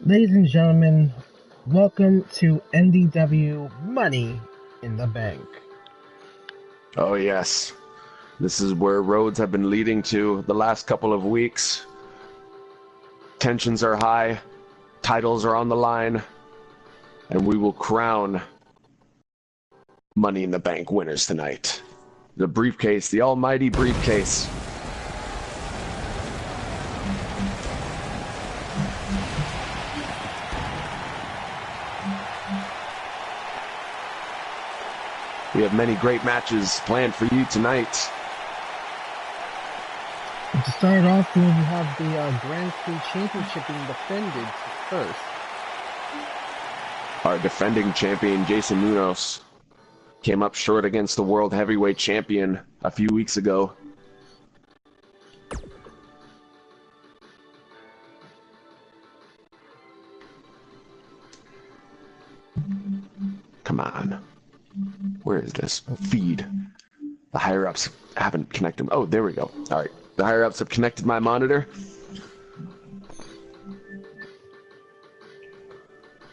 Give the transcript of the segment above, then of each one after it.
Ladies and gentlemen, welcome to NDW Money in the Bank. Oh yes, this is where roads have been leading to the last couple of weeks. Tensions are high, titles are on the line, and we will crown Money in the Bank winners tonight. The briefcase, the almighty briefcase. We have many great matches planned for you tonight. And to start off, we have the Grand Prix Championship being defended first. Our defending champion, Jason Munoz, came up short against the world heavyweight champion a few weeks ago. Come on. Where is this? Feed. The higher-ups haven't connected. Oh, there we go. All right. The higher-ups have connected my monitor.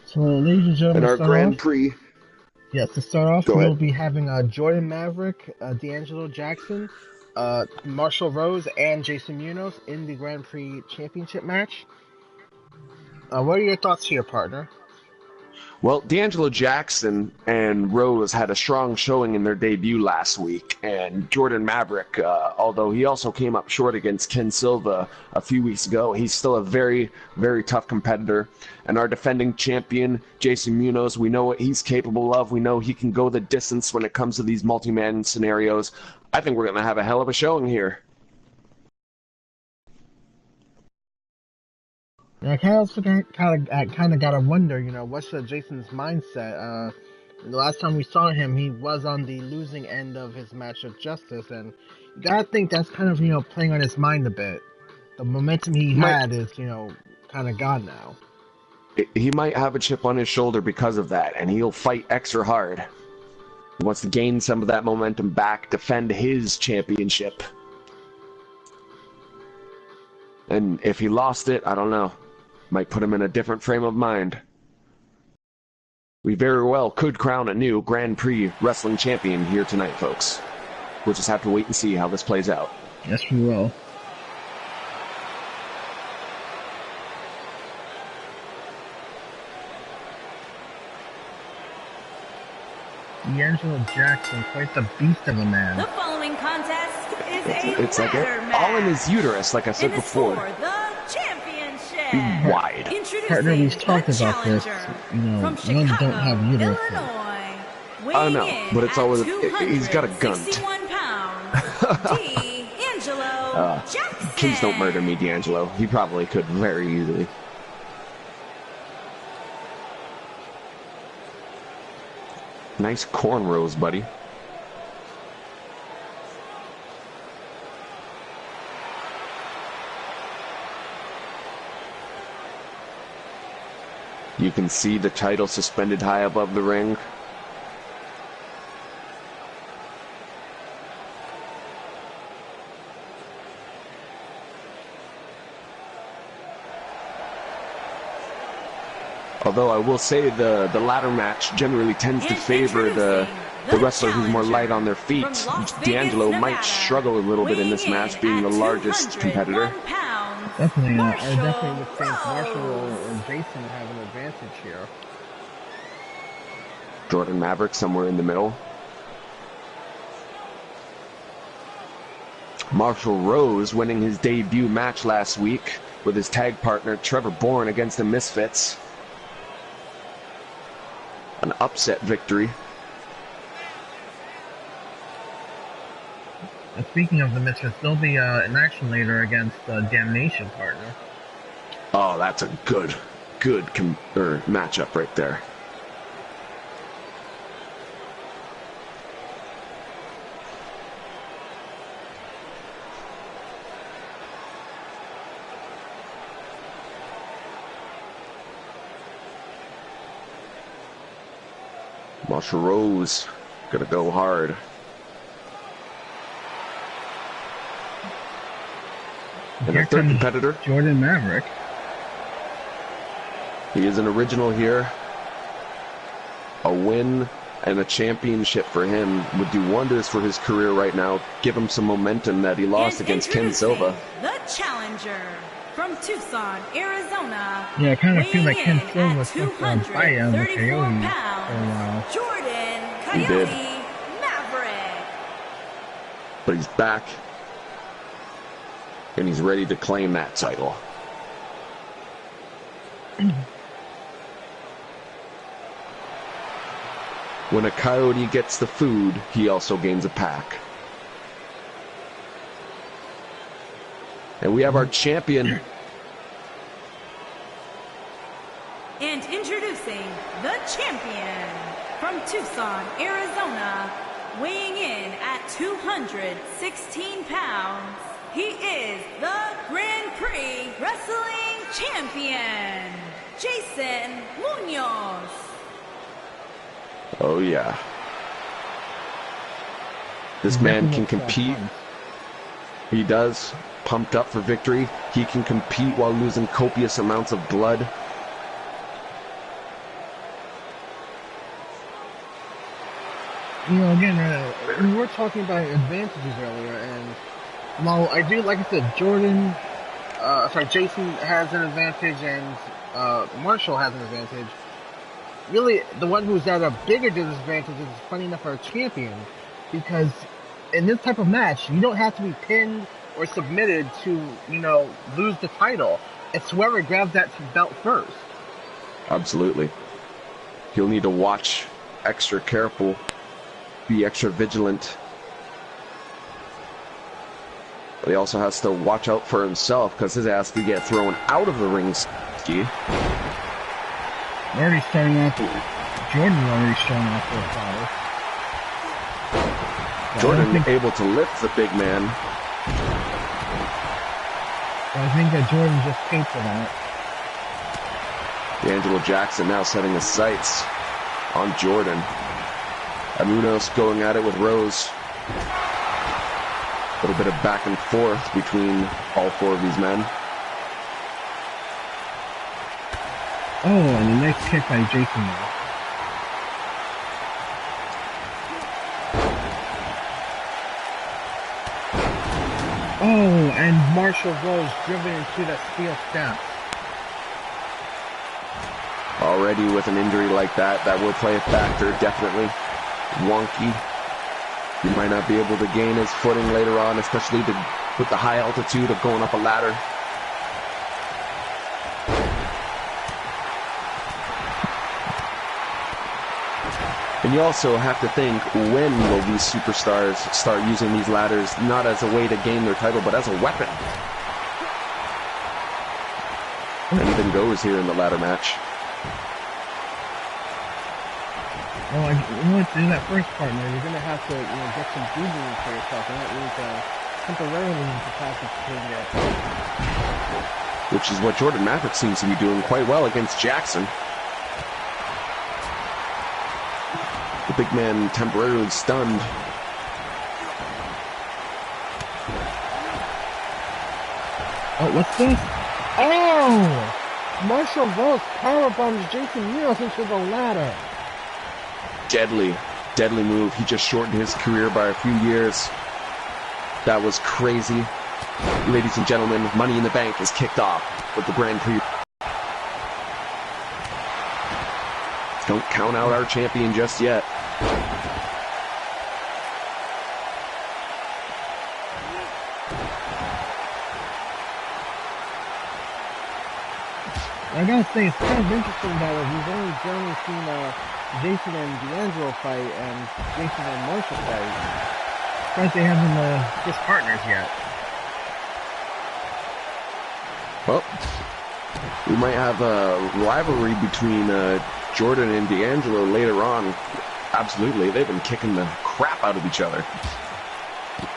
So, ladies and gentlemen, And our Grand Prix. Yes, to start off, we'll be having Jordan Maverick, D'Angelo Jackson, Marshall Rose, and Jason Munoz in the Grand Prix Championship match. What are your thoughts here, partner? Well, D'Angelo Jackson and Rose had a strong showing in their debut last week, and Jordan Maverick, although he also came up short against Ken Silva a few weeks ago, he's still a very, very tough competitor. And our defending champion, Jason Munoz, we know what he's capable of. We know he can go the distance when it comes to these multi-man scenarios. I think we're going to have a hell of a showing here. I kind of gotta wonder, what's Jason's mindset? The last time we saw him, he was on the losing end of his match of Justice, and you gotta think that's kind of playing on his mind a bit. The momentum he had is kind of gone now. He might have a chip on his shoulder because of that, and he'll fight extra hard. He wants to gain some of that momentum back, defend his championship. And if he lost it, I don't know. Might put him in a different frame of mind. We very well could crown a new Grand Prix wrestling champion here tonight, folks. We'll just have to wait and see how this plays out. Yes, we will. D'Angelo Jackson, quite the beast of a man. The following contest is it's like all in his uterus, like I said before. Wide. Partner, we've talked about this. Men don't have uteruses. I know, but it's always he's got a gun. Please don't murder me, D'Angelo. He probably could very easily. Nice cornrows, buddy. You can see the title suspended high above the ring. Although I will say the ladder match generally tends to favor the wrestler who's more light on their feet. D'Angelo might struggle a little bit in this match, being the largest competitor. Definitely, I definitely would think Marshall and Jason have an advantage here. Jordan Maverick somewhere in the middle. Marshall Rose winning his debut match last week with his tag partner Trevor Bourne against the Misfits. An upset victory. Speaking of the Misfits, there'll be an action later against Damnation, partner. Oh, that's a good matchup right there. Marshall Rose gonna go hard. And our third competitor, Jordan Maverick. He is an original here. A win and a championship for him would do wonders for his career right now. Give him some momentum that he lost against Ken Silva. The challenger from Tucson, Arizona. Yeah, I kind of feel like Ken weighing Silva in was at supposed to bite out of the 234 Coyote for a pounds, while. Jordan He did. Coyote Maverick. But he's back. And he's ready to claim that title. When a coyote gets the food, he also gains a pack. And we have our champion. And introducing the champion from Tucson, Arizona, weighing in at 216 pounds. He is the Grand Prix Wrestling Champion, Jason Munoz. Oh, yeah. This man can compete. He does. Pumped up for victory. He can compete while losing copious amounts of blood. You know, again, we were talking about advantages earlier, and while I do, like I said, Jason has an advantage and Marshall has an advantage. Really, the one who's at a bigger disadvantage is, funny enough, our champion, because in this type of match, you don't have to be pinned or submitted to, lose the title. It's whoever grabs that belt first. Absolutely. He'll need to watch extra careful, be extra vigilant. But he also has to watch out for himself, because his ass could get thrown out of the ring. We're already starting off. Jordan's already starting off with a foul. Jordan able to lift the big man. I think that Jordan just paid for that. D'Angelo Jackson now setting his sights on Jordan. And Munoz going at it with Rose. A little bit of back and forth between all four of these men. Oh, and the next kick by Jason now. Oh, and Marshall Rose driven into the steel steps. Already with an injury like that, that will play a factor, definitely. Wonky. He might not be able to gain his footing later on, especially with the high altitude of going up a ladder. And you also have to think, when will these superstars start using these ladders not as a way to gain their title, but as a weapon? Anything goes here in the ladder match. Well, in that first partner, you're going to have to get some breathing for yourself, and that means temporarily incapacitating it. Which is what Jordan Maverick seems to be doing quite well against Jackson. The big man temporarily stunned. Oh, what's this? Oh! Marshall Rose powerbombs Jason Munoz into the ladder. Deadly move. He just shortened his career by a few years. That was crazy. Ladies and gentlemen, Money in the Bank is kicked off with the Grand Prix. Don't count out our champion just yet. I gotta say, it's kind of interesting that we've only generally seen Jason and D'Angelo fight and Jason and Marshall fight. But they haven't just partners yet. Well, we might have a rivalry between Jordan and D'Angelo later on. Absolutely, they've been kicking the crap out of each other.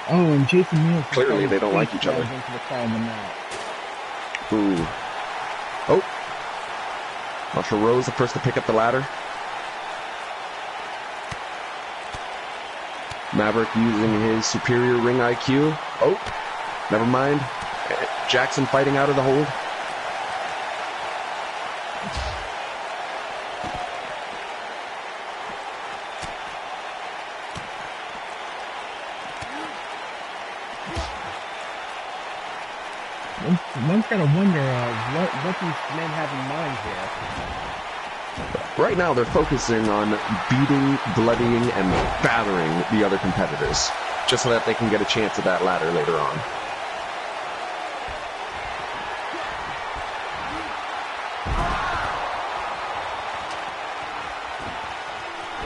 Oh, and Jason Munoz clearly they don't like each other. Into the side of the mat. Ooh. Oh. Marshall Rose, the first to pick up the ladder. Maverick using his superior ring IQ. Oh, never mind. Jackson fighting out of the hold. one's got to wonder what these men have in mind here. Right now, they're focusing on beating, bloodying, and battering the other competitors, just so that they can get a chance at that ladder later on.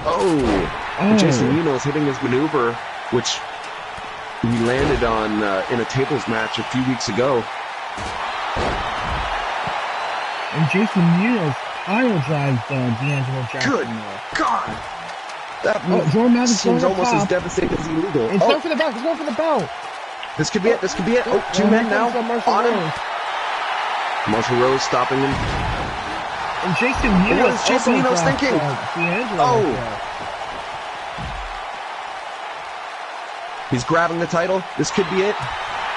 Oh. Jason Munoz hitting his maneuver, which he landed on in a tables match a few weeks ago. And Jason Munoz pile drives D'Angelo Jackson. Good God! That seems almost as devastating as illegal. He's going for the belt. He's going for the belt. This could be it. This could be it. Oh, two men now on him. Marshall Rose stopping him. And Jason Munoz. What is Jason Munoz thinking? He's grabbing the title. This could be it.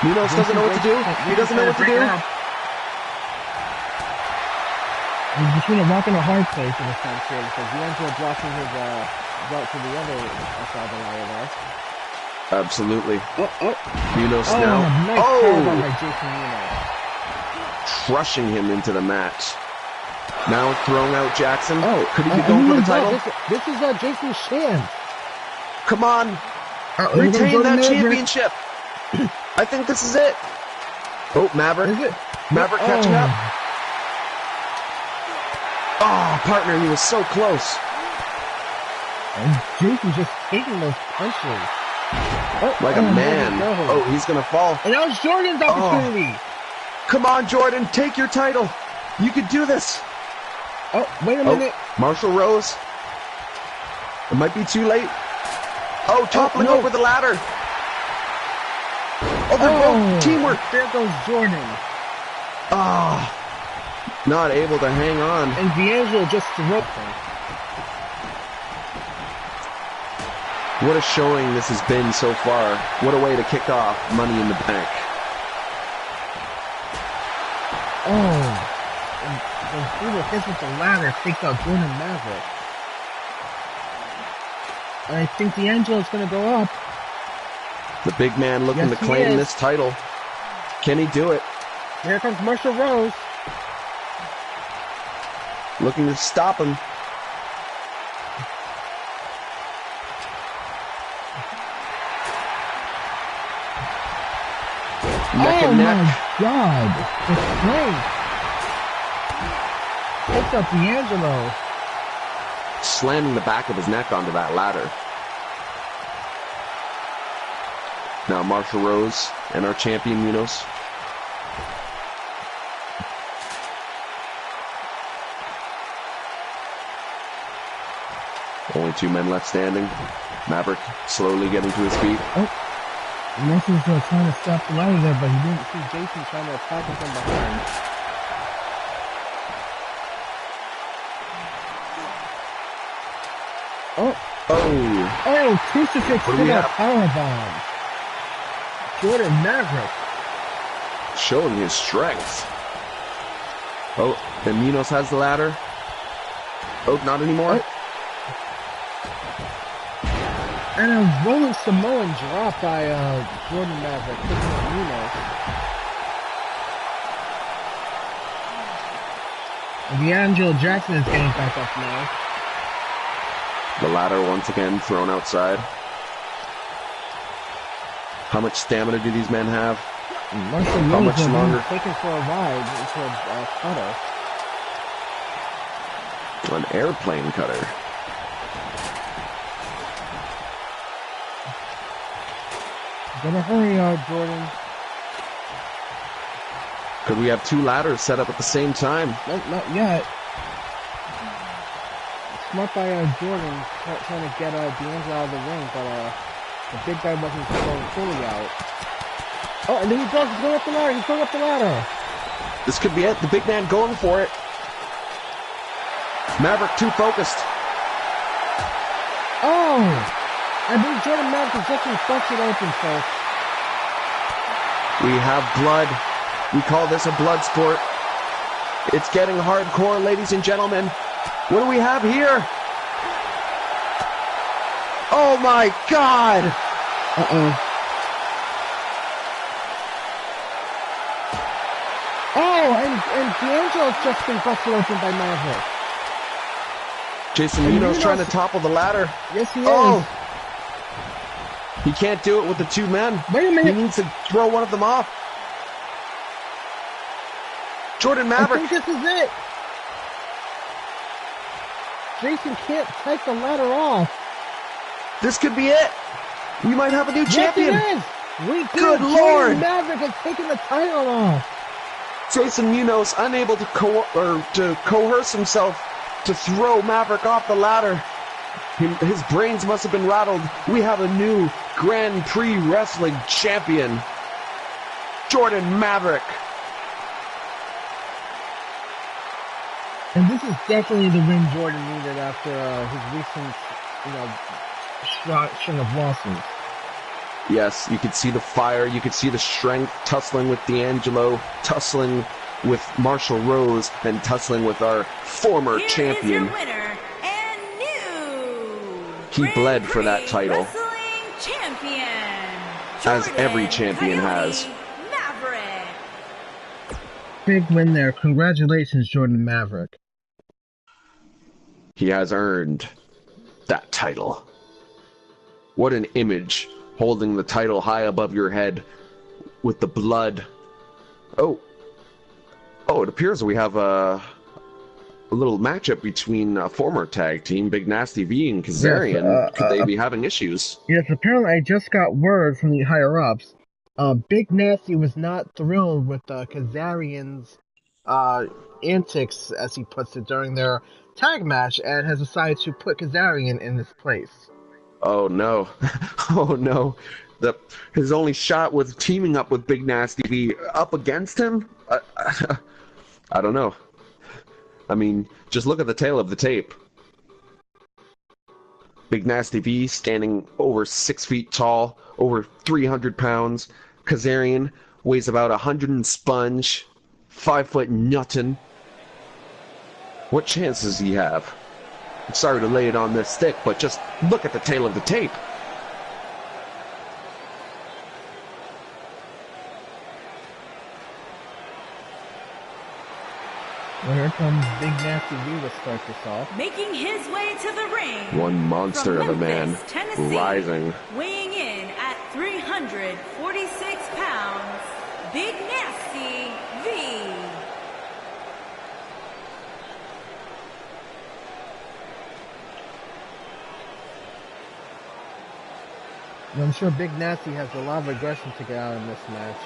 Munoz doesn't know what to do. He doesn't know what to do. He's between a rock and a hard place in a sense here because D'Angelo blocking his belt to the other side of the ladder there. Absolutely. Munoz now. Nice powerbomb by Jason Munoz. Crushing him into the mat. Now throwing out Jackson. Could he be going for the title? This is Jason's chance. Come on. Retain that championship. I think this is it. Oh, Maverick. Maverick catching up. Oh, partner, he was so close. And Jason's just taking those punches. Like a man. Oh, he's going to fall. And that was Jordan's opportunity. Come on, Jordan, take your title. You can do this. Oh, wait a minute. Marshall Rose. It might be too late. Oh, toppling over the ladder. Oh, they're both teamwork. There goes Jordan. Not able to hang on. And D'Angelo just threw him. What a showing this has been so far. What a way to kick off Money in the Bank. And the hits with the ladder takes out Jordan Maverick. And I think D'Angelo's going to go up. The big man looking to claim this title. Can he do it? Here comes Marshall Rose. Looking to stop him. Neck and neck. Oh my God. The strength. Picks up D'Angelo. Slamming the back of his neck onto that ladder. Now Marshall Rose and our champion Munoz. Only two men left standing. Maverick slowly getting to his feet. Munoz was trying to stop the ladder there, but he didn't see Jason trying to attack him from behind. Crucifix to the powerbomb. Jordan Maverick. Showing his strength. And Munoz has the ladder. Not anymore. And a rolling Samoan drop by Jordan Maverick, picking up Munoz. And D'Angelo Jackson is getting back up now. The ladder once again thrown outside. How much stamina do these men have? How much longer? Taken for a ride into a cutter. An airplane cutter. Better hurry, Jordan. Could we have two ladders set up at the same time? Nope, not yet. Smart by Jordan trying to get D'Angelo out of the ring, but the big guy wasn't going fully out. And then he's going up the ladder. He's going up the ladder. This could be it. The big man going for it. Maverick too focused. I believe Jordan Maverick is just busted open, folks. We have blood. We call this a blood sport. It's getting hardcore, ladies and gentlemen. What do we have here? Oh my God! and D'Angelo's just been busted open by Maverick. Jason Munoz trying to topple the ladder. Yes, he is. Oh! He can't do it with the two men. Wait a minute. He needs to throw one of them off. Jordan Maverick. I think this is it. Jason can't take the ladder off. This could be it. We might have a new champion. Yes, it is. We do. Good Jordan Lord. Maverick has taken the title off. Jason Munoz unable to coerce himself to throw Maverick off the ladder. His brains must have been rattled. We have a new Grand Prix Wrestling champion, Jordan Maverick. And this is definitely the win Jordan needed after his recent, string of losses. Yes, you could see the fire, you could see the strength, tussling with D'Angelo, tussling with Marshall Rose, and tussling with our former champion. Is your winner and new He bled for that title. Wrestling champion, As every Jordan champion Coyote has. Maverick. Big win there. Congratulations, Jordan Maverick. He has earned that title. What an image, holding the title high above your head with the blood. Oh, it appears we have a little matchup between a former tag team, Big Nasty V and Kazarian. Yes, Could they be having issues? Yes, apparently I just got word from the higher-ups. Big Nasty was not thrilled with Kazarian's antics, as he puts it, during their tag match, and has decided to put Kazarian in his place. Oh no. Oh no. His only shot was teaming up with Big Nasty V up against him? I don't know. I mean, just look at the tail of the tape. Big Nasty V standing over 6 feet tall, over 300 pounds. Kazarian weighs about 100 and sponge, 5 foot nuttin'. What chance does he have? I'm sorry to lay it on this thick, but just look at the tail of the tape. Well, here comes Big Nasty V to start this off. Making his way to the ring. One monster of a man, Memphis, Tennessee, rising. Weighing in at 346 pounds, Big Nasty V. And I'm sure Big Nasty has a lot of aggression to get out in this match.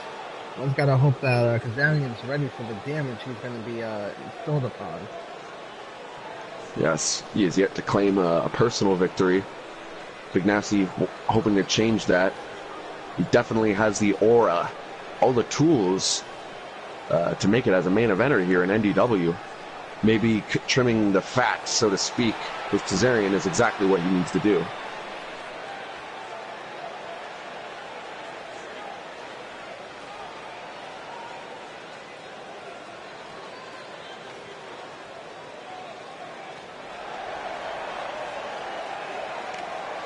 One's gotta hope that Kazarian's ready for the damage he's gonna be installed upon. Yes, he is yet to claim a personal victory. Big Nasty hoping to change that. He definitely has the aura, all the tools to make it as a main eventer here in NDW. Maybe trimming the fat, so to speak, with Kazarian is exactly what he needs to do.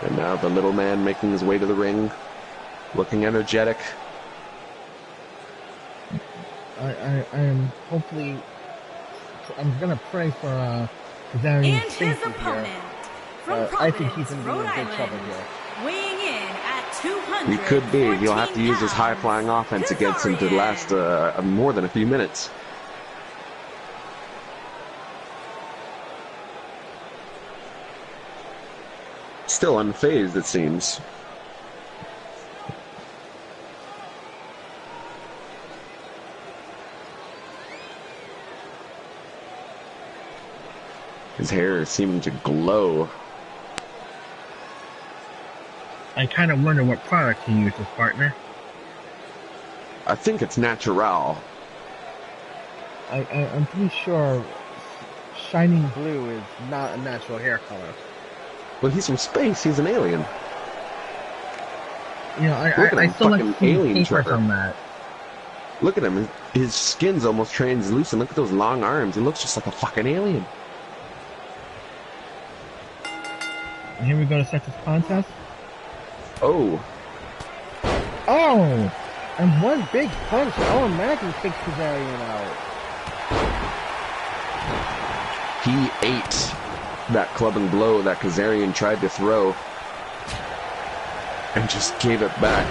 And now the little man making his way to the ring, looking energetic. I am hopefully. I'm gonna pray for Kazarian's And safety his opponent here. from I think he's Providence, gonna be Rhode in big Island, trouble here. weighing in at 200. He could be. He'll have to use his high-flying offense against him to last more than a few minutes. Still unfazed, it seems. His hair is seeming to glow. I kind of wonder what product he uses, partner. I think it's natural. I'm pretty sure shining blue is not a natural hair color. But he's from space. He's an alien. You know, Look at I him, still like fucking to see alien papers Trevor. on that. Look at him. His skin's almost translucent. Look at those long arms. He looks just like a fucking alien. And here we go to start this contest. Oh. Oh! And one big punch automatically takes Kazarian out. He ate that clubbing blow that Kazarian tried to throw and just gave it back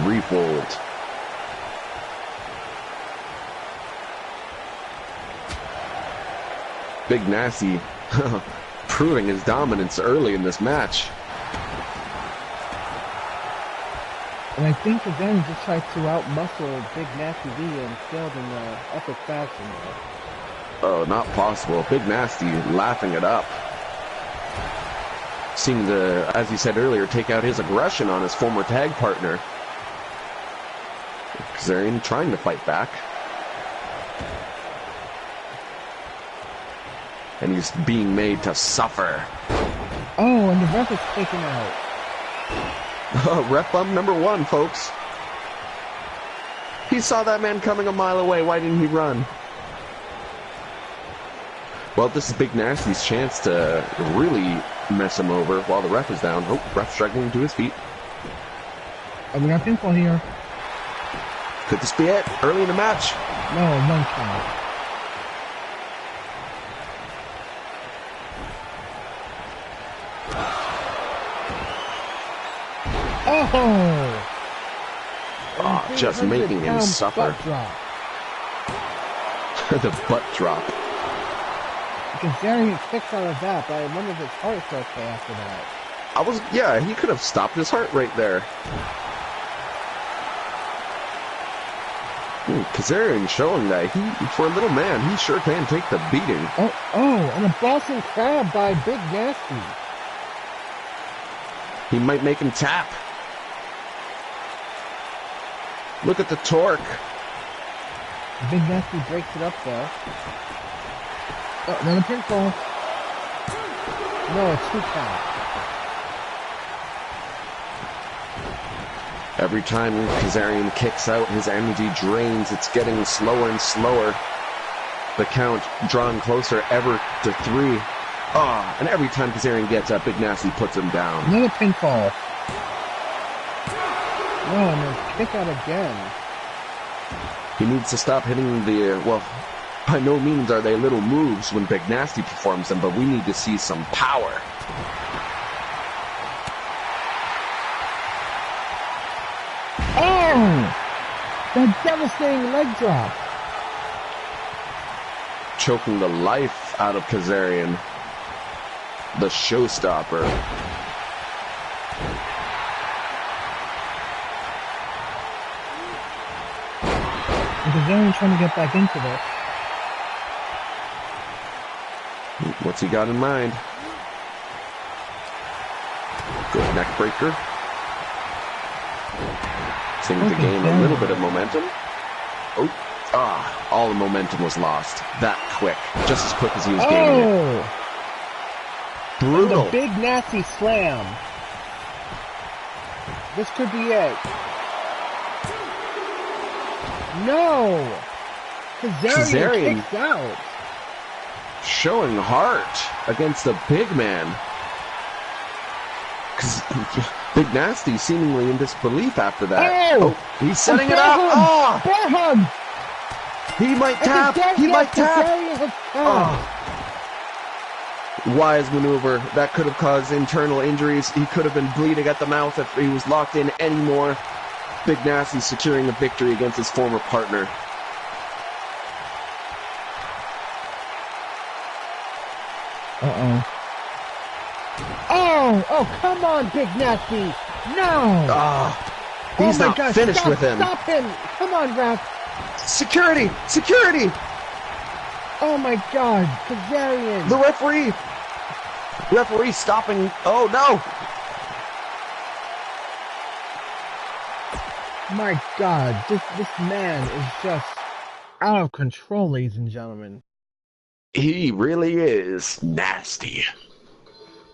threefold. Big Nasty proving his dominance early in this match. And I think Kazarian just tried to outmuscle Big Nasty V and failed in epic fashion. Oh, not possible. Big Nasty laughing it up. Seemed to, as you said earlier, take out his aggression on his former tag partner. Kazarian trying to fight back. And he's being made to suffer. Oh, and the ref is taken out. Ref bump number 1, folks. He saw that man coming a mile away. Why didn't he run? Well, this is Big Nasty's chance to really mess him over while the ref is down. Oh, ref struggling to his feet. Oh, we got pinfall here. Could this be it? Early in the match? No, 1 count. Oh, just making him suffer. The butt drop. Kazarian kicks out of that, but I wonder if his heart's okay after that. Yeah, he could have stopped his heart right there. Kazarian showing that for a little man, he sure can take the beating. Oh, and a Boston Crab by Big Nasty. He might make him tap. Look at the torque. Big Nasty breaks it up though. Oh, another pinfall. No, it's 2 count. Every time Kazarian kicks out, his energy drains. It's getting slower and slower. The count drawn closer ever to 3. And every time Kazarian gets up, Big Nasty puts him down. Another pinfall. No, and then kick out again. He needs to stop hitting by no means are they little moves when Big Nasty performs them, but we need to see some power. Oh! That devastating leg drop. Choking the life out of Kazarian. The showstopper. Kazarian trying to get back into this. What's he got in mind? Good neck breaker. Seems to gain a little bit of momentum. All the momentum was lost. That quick. Just as quick as he was gaining it. Brutal. A Big Nasty slam. This could be it. No! Kazarian kicks out. Showing heart against the big man. Big Nasty seemingly in disbelief after that. Oh, he's setting it up. Bear hug. He might tap. He might tap. Wise maneuver. That could have caused internal injuries. He could have been bleeding at the mouth if he was locked in anymore. Big Nasty securing a victory against his former partner. Oh, come on, Big Nasty. No. He's not finished with him. Stop him. Come on, ref. Security. Security. Oh, my God. Kazarian. The referee. Referee stopping. Oh, no. My God. This man is just out of control, ladies and gentlemen. He really is nasty.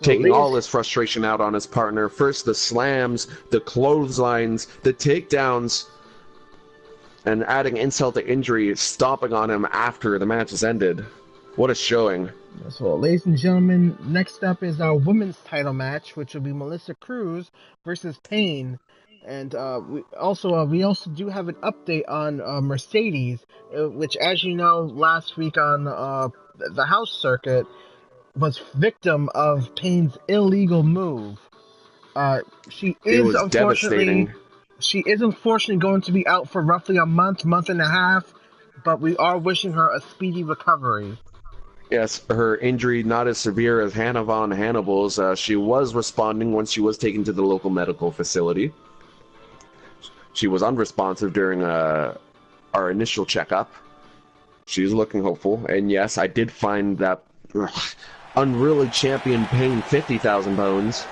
Taking all his frustration out on his partner. First the slams, the clotheslines, the takedowns, and adding insult to injury, stomping on him after the match has ended. What a showing. So, ladies and gentlemen, next up is our women's title match, which will be Melissa Cruz versus Pain. And we also do have an update on Mercedes, which, as you know, last week on the house circuit was victim of Payne's illegal move. She It is was devastating. unfortunately going to be out for roughly a month and a half, but we are wishing her a speedy recovery. Yes, her injury not as severe as Hannah von Hannibal's. She was responding once she was taken to the local medical facility. She was unresponsive during our initial checkup. She's looking hopeful, and yes, I did find that unruly champion Payne 50,000 bones.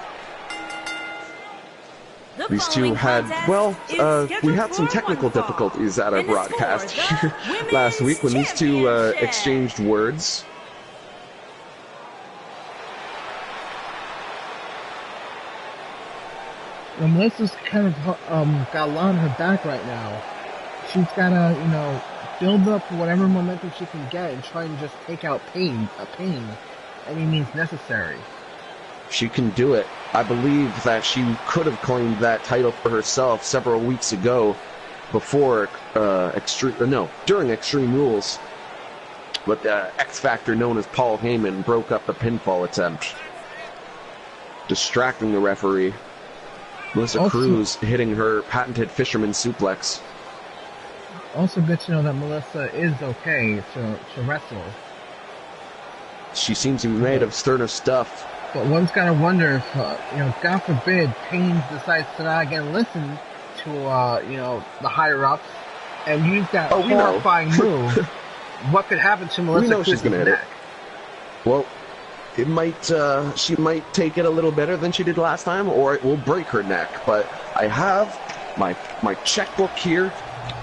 These two had, we had some technical difficulties at our broadcast here last week when these two exchanged words. Well, Melissa's kind of got a lot on her back right now. She's got to, build up whatever momentum she can get and try and just take out Payne any means necessary. She can do it. I believe that she could have claimed that title for herself several weeks ago before during Extreme Rules. But the X Factor known as Paul Heyman broke up the pinfall attempt, distracting the referee. Melissa Cruz hitting her patented fisherman suplex. Also good to know that Melissa is okay to wrestle. She seems to be made of sterner stuff. But one's got to wonder if, God forbid, Payne decides to not again listen to, the higher-ups and use that horrifying move. What could happen to Melissa Cruz's neck? Well, it might, she might take it a little better than she did last time, or it will break her neck. But I have my checkbook here,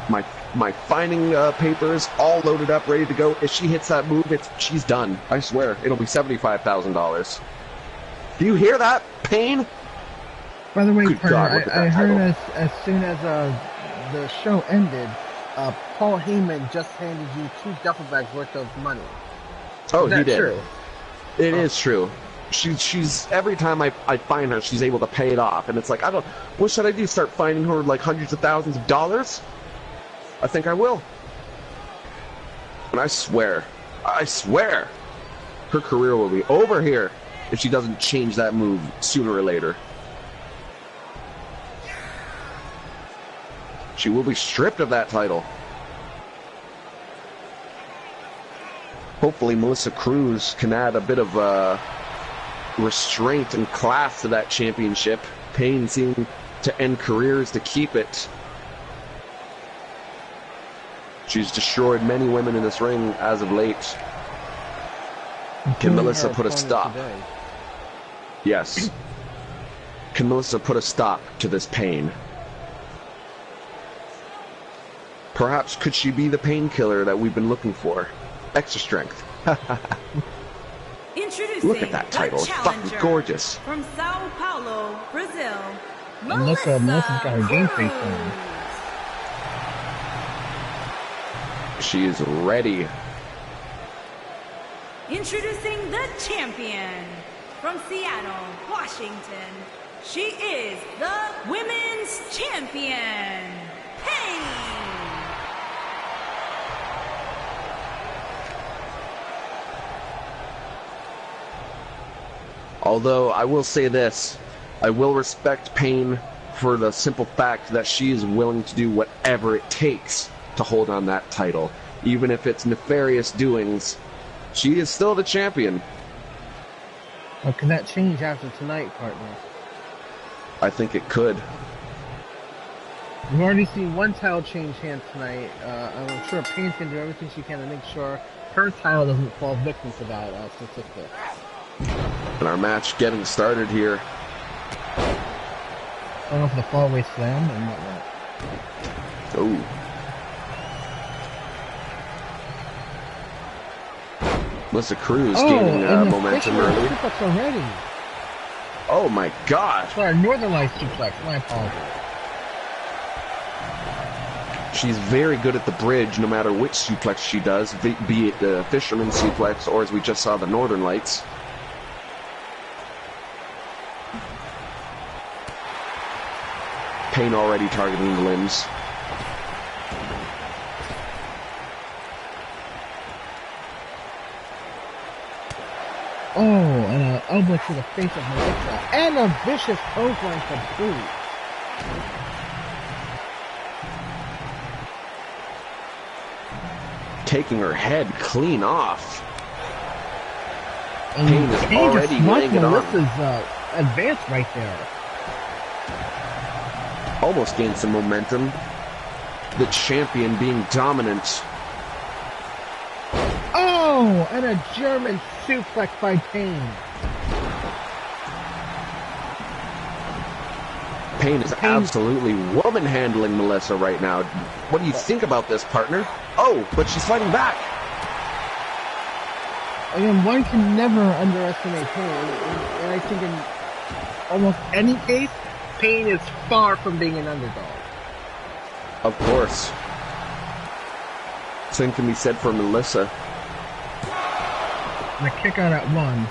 my finding papers all loaded up, ready to go. If she hits that move, she's done. I swear, it'll be $75,000. Do you hear that, Payne? By the way, partner, I heard as soon as the show ended, Paul Heyman just handed you 2 duffel bags worth of money. Oh, he did. True? It is true. She's every time I find her, she's able to pay it off, and it's like, what should I do? Start finding her like hundreds of thousands of dollars? I think I will. And I swear, her career will be over here if she doesn't change that move sooner or later. She will be stripped of that title. Hopefully Melissa Cruz can add a bit of restraint and class to that championship. Payne seeming to end careers to keep it. She's destroyed many women in this ring as of late. Can Melissa put a stop? Today. Yes. Can Melissa put a stop to this pain? Perhaps could she be the painkiller that we've been looking for? Extra strength. Introducing Look at that title. It's fucking gorgeous. From Sao Paulo, Brazil, Melissa's got her game face on. She is ready. Introducing the champion from Seattle, Washington. She is the women's champion, Payne. Although I will say this, I will respect Payne for the simple fact that she is willing to do whatever it takes to hold on that title. Even if it's nefarious doings, she is still the champion. Well, can that change after tonight, partner? I think it could. We've already seen one title change hands tonight. I'm sure Payne's going to do everything she can to make sure her title doesn't fall victim to that statistic. And our match getting started here. Going off the fallaway slam and whatnot. Oh. Melissa Cruz gaining momentum early. Suplex already. Oh my god. Sorry, Northern Lights suplex. My apologies. She's very good at the bridge no matter which suplex she does, be it the Fisherman suplex or as we just saw the Northern Lights. Payne already targeting the limbs. Oh, and an elbow to the face of Melissa. And a vicious clothesline to boot. Taking her head clean off. And Payne is already laying it on. Melissa's advance right there. Almost gained some momentum. The champion being dominant. Oh, and a German suplex by Payne. Payne is absolutely woman handling Melissa right now. What do you think about this, partner? Oh, but she's fighting back. Again, one can never underestimate Payne. And I think in almost any case, Payne is far from being an underdog. Of course. Same can be said for Melissa. And a kick out at one.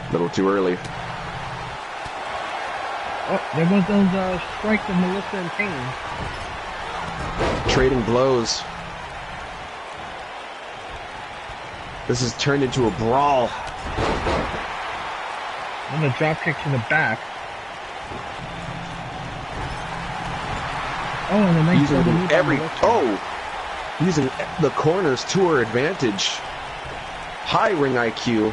A little too early. Oh, there goes those strikes of Melissa and Payne. Trading blows. This has turned into a brawl. And a drop kick to the back. Oh, and a nice using double knee using the corners to her advantage. High ring IQ.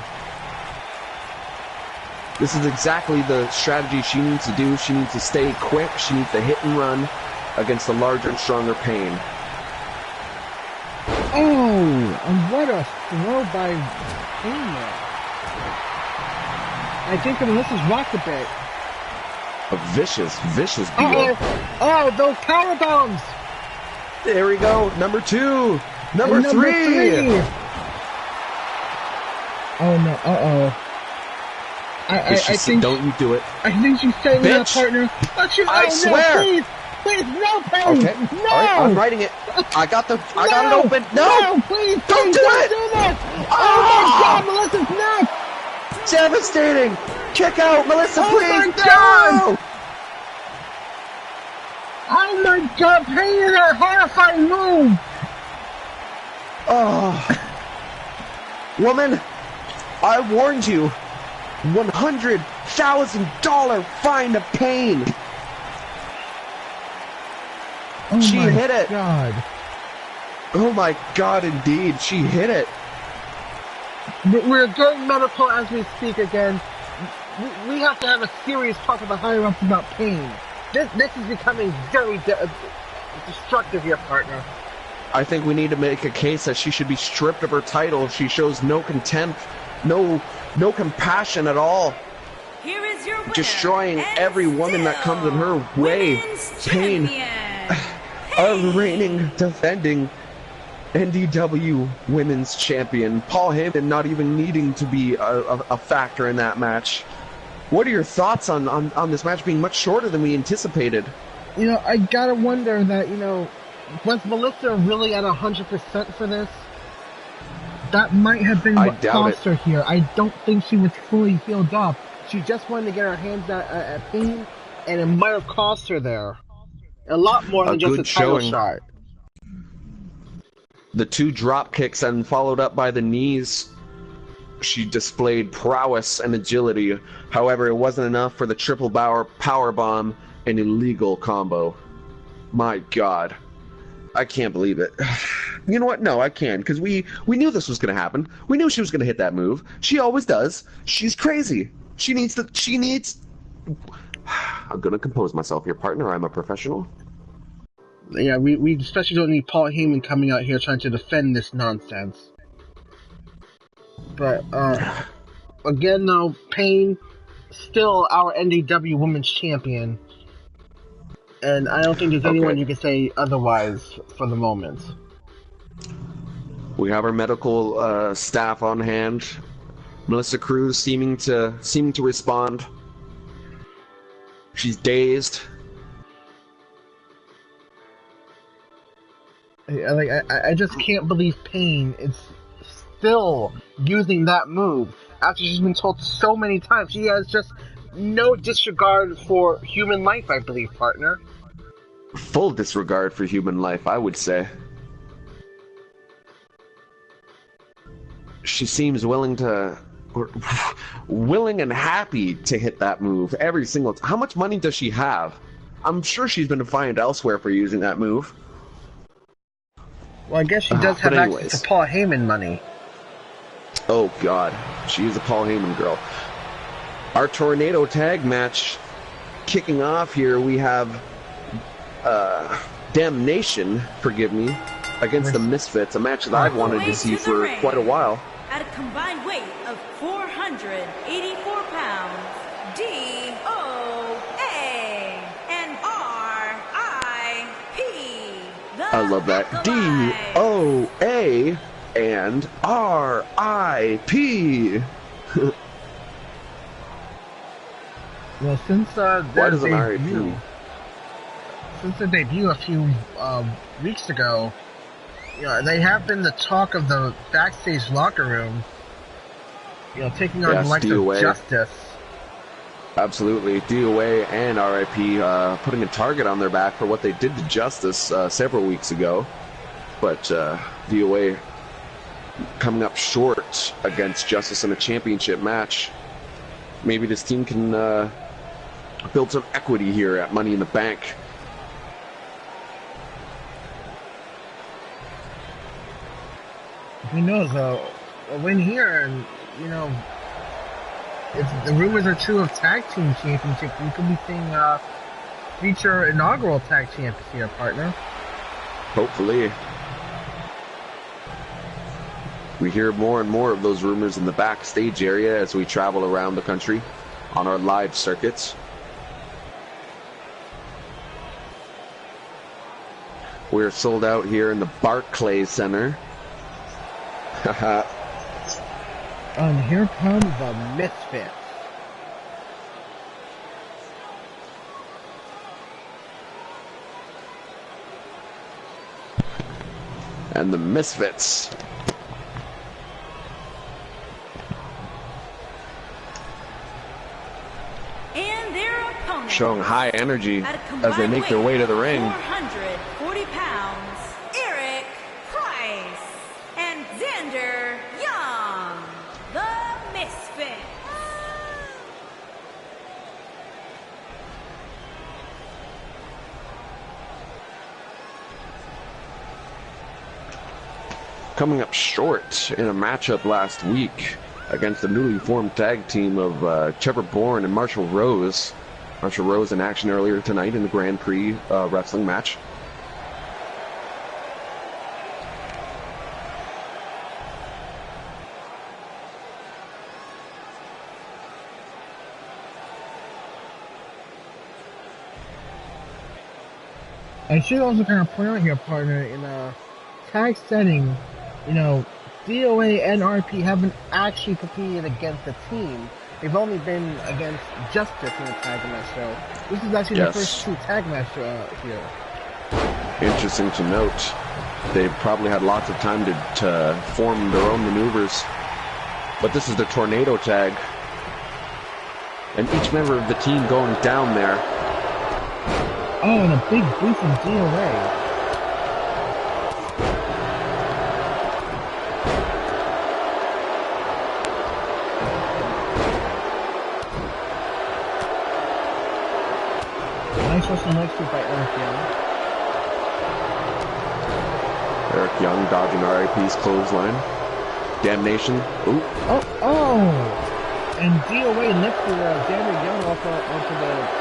This is exactly the strategy she needs to do. She needs to stay quick. She needs to hit and run against a larger and stronger Payne. Oh, and what a throw by Payne there. I think Melissa's rocked a bit. A vicious deal. Oh, those power bombs! There we go. Number two. Number three. Oh no, I think don't you do it. I think she's saying that, partner. I swear. No, please, no, Payne. Okay. No. All right, I'm writing it. I got it open. No, please, don't do it. Do that. Oh my God, Melissa's neck. Devastating. Kick out, Melissa, please. No. Oh my God, Payne is a horrifying move. Oh, woman, I warned you. $100,000 fine to Payne. Oh she hit it. God. Oh my God, indeed, she hit it. We're getting medical as we speak again. We have to have a serious talk with the higher ups about Payne. This is becoming very destructive here, partner. I think we need to make a case that she should be stripped of her title. She shows no contempt, no compassion at all. Here is your winner, destroying every woman that comes in her way. Payne, our reigning, defending NDW Women's Champion. Paul Heyman not even needing to be a factor in that match. What are your thoughts on this match being much shorter than we anticipated? You know, I gotta wonder that, was Melissa really at 100% for this? That might have been what cost her here. I don't think she was fully healed up. She just wanted to get her hands at Payne, and it might have cost her there. A lot more than just a title shot. The two drop kicks and followed up by the knees. She displayed prowess and agility. However, it wasn't enough for the triple power bomb, an illegal combo. My God. I can't believe it. You know what? No, I can, because we knew this was going to happen. We knew she was going to hit that move. She always does. She's crazy. She needs... I'm going to compose myself here, partner. I'm a professional. Yeah, we especially don't need Paul Heyman coming out here trying to defend this nonsense. But, again, though, Payne, still our NDW Women's Champion. And I don't think there's anyone you can say otherwise for the moment. We have our medical staff on hand. Melissa Cruz seeming to respond. She's dazed. I just can't believe Payne is still using that move after she's been told so many times. She has just no disregard for human life, I believe, partner. Full disregard for human life, I would say. she seems willing and happy to hit that move every single time. How much money does she have? I'm sure she's been fined elsewhere for using that move. Well, I guess she does have access to Paul Heyman money. Oh, God. She is a Paul Heyman girl. Our Tornado Tag match kicking off here. We have Damnation, forgive me, against the Misfits, a match that I've wanted to see for quite a while. At a combined weight of 484 pounds, D-O-A and R-I-P. I love that. D-O-A and R-I-P. Well, since their debut a few weeks ago, they have been the talk of the backstage locker room. Taking on the likes of Justice. Absolutely, DOA and RIP putting a target on their back for what they did to Justice several weeks ago, but DOA coming up short against Justice in a championship match. Maybe this team can build some equity here at Money in the Bank. Who knows, though? A win here, and, if the rumors are true of Tag Team Championship, we could be seeing future inaugural Tag Champs here, partner. Hopefully. We hear more and more of those rumors in the backstage area as we travel around the country on our live circuits. We're sold out here in the Barclays Center. And here comes the Misfits. And the Misfits. And their opponent, showing high energy as they make their way to the ring. 440 pounds, Eric Price and Xander Young, the Misfits. Coming up short in a matchup last week against the newly formed tag team of Trevor Bourne and Marshall Rose. Marshall Rose in action earlier tonight in the Grand Prix wrestling match. I should also kind of point out here, partner, in a tag setting, DOA and RP haven't actually competed against a team. They've only been against Justice in a tag match, so this is actually the first true tag match here. Interesting to note. They've probably had lots of time to form their own maneuvers, but this is the Tornado Tag, and each member of the team going down there. Oh, and a big boot from DOA. Nice wrestling leg sweep by Eric Young. Eric Young dodging RIP's clothesline. Damnation. Ooh. Oh! And DOA lifted Xander Young onto the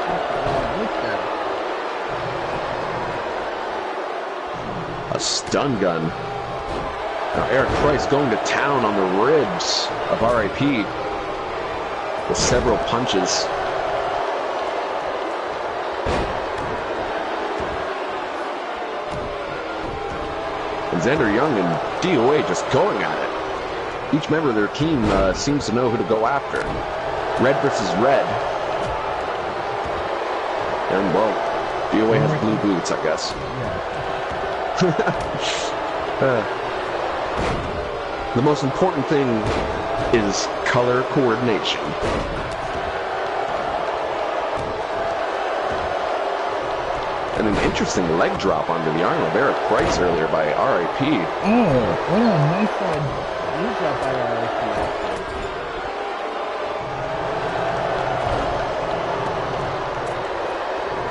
top rope there. A stun gun. Now Eric Price going to town on the ribs of RIP with several punches. And Xander Young and DOA just going at it. Each member of their team seems to know who to go after. Red versus red. And, well, DOA has blue boots, I guess. The most important thing is color coordination. And an interesting leg drop onto the arm of Eric Price earlier by RIP. Oh, what a nice used that by RIP.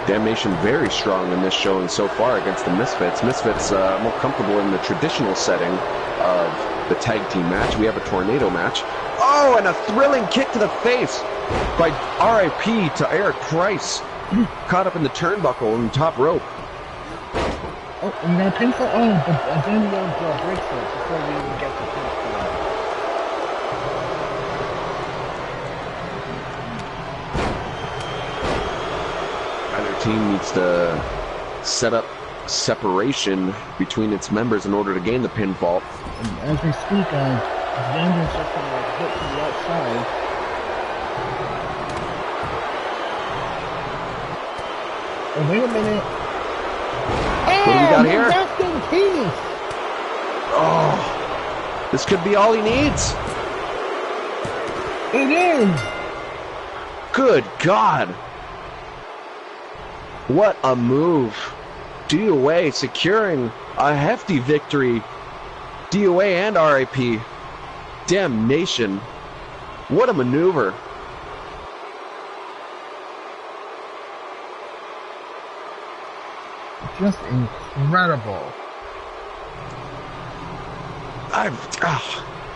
Damnation very strong in this showing so far against the Misfits. Misfits more comfortable in the traditional setting of the tag team match. We have a tornado match. Oh, and a thrilling kick to the face by RIP to Eric Price. Caught up in the turnbuckle and top rope. Oh, and that pinfall. Oh, but Xenoleingod breaks it before we even get the pinfall. Team needs to set up separation between its members in order to gain the pinfall. As we speak, Xander's just gonna hit to the outside. Oh, wait a minute. Oh, what do we got here? Rest in peace. Oh, this could be all he needs. It is. Good God. What a move. DOA securing a hefty victory. DOA and RIP. Damnation. What a maneuver. Just incredible.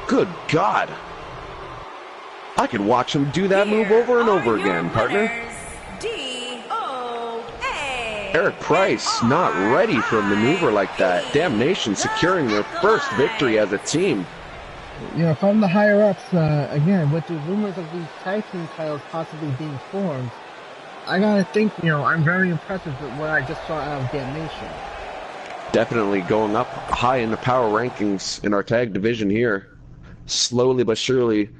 Good God. I could watch him do that move over and over again, partner. Eric Price not ready for a maneuver like that. Damnation securing their first victory as a team. You know, from the higher ups, again, with the rumors of these tag team titles possibly being formed, I gotta think, you know, I'm very impressed with what I just saw out of Damnation. Definitely going up high in the power rankings in our tag division here. Slowly but surely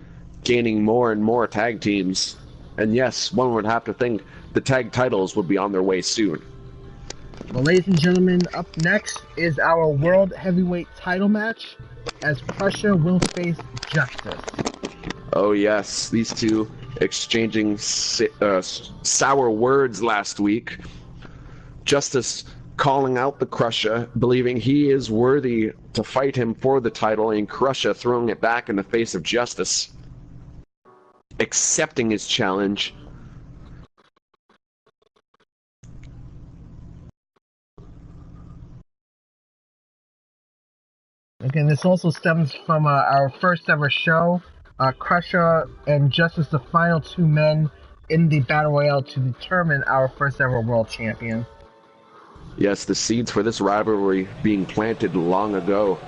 gaining more and more tag teams. And yes, one would have to think the tag titles would be on their way soon. Well, ladies and gentlemen, up next is our World Heavyweight title match as Crusher will face Justice. Oh yes, these two exchanging sour words last week. Justice calling out the Crusher, believing he is worthy to fight him for the title, and Crusher throwing it back in the face of Justice, accepting his challenge. Again, this also stems from our first ever show. Crusher and Justice, the final two men in the Battle Royale to determine our first ever world champion. Yes, the seeds for this rivalry being planted long ago.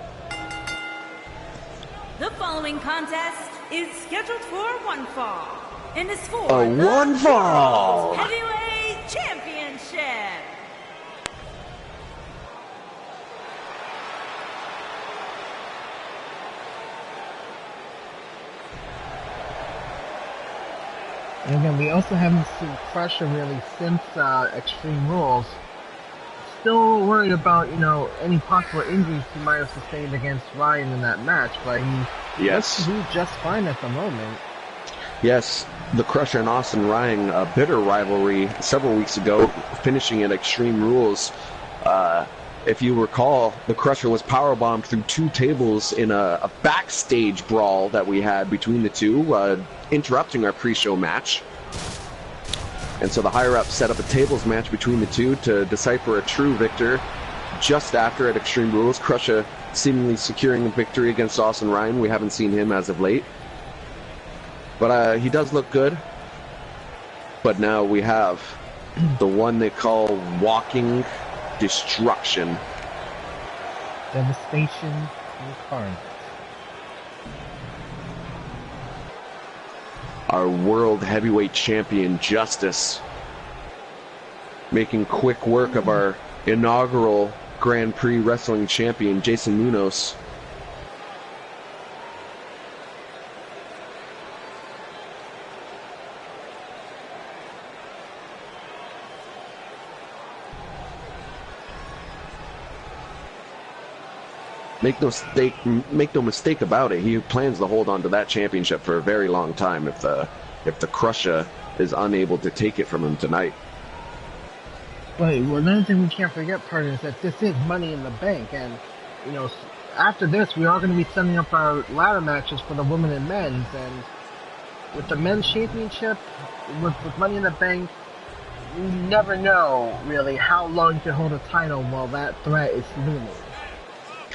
The following contest is scheduled for one fall, and is for one fall Heavyweight Championship. And again, we also haven't seen Crusher really since Extreme Rules. Still worried about, you know, any possible injuries he might have sustained against Ryan in that match, but he looks to do just fine at the moment. Yes, the Crusher and Austin Ryan, a bitter rivalry several weeks ago, finishing at Extreme Rules. If you recall, the Crusher was powerbombed through two tables in a backstage brawl that we had between the two, interrupting our pre-show match. And so the higher-ups set up a tables match between the two to decipher a true victor. Just after at Extreme Rules, Crusher seemingly securing a victory against Austin Ryan. We haven't seen him as of late. But he does look good. But now we have the one they call Walking Destruction. Devastation incarnate. Our World Heavyweight Champion, Justice, making quick work of our inaugural Grand Prix Wrestling Champion, Jason Munoz. Make no mistake about it. He plans to hold on to that championship for a very long time if the Crusher is unable to take it from him tonight. But another thing we can't forget, partner, is that this is Money in the Bank, and you know, after this, we are going to be setting up our ladder matches for the women and men's, and with the men's championship, with Money in the Bank, you never know really how long you can hold a title while that threat is looming.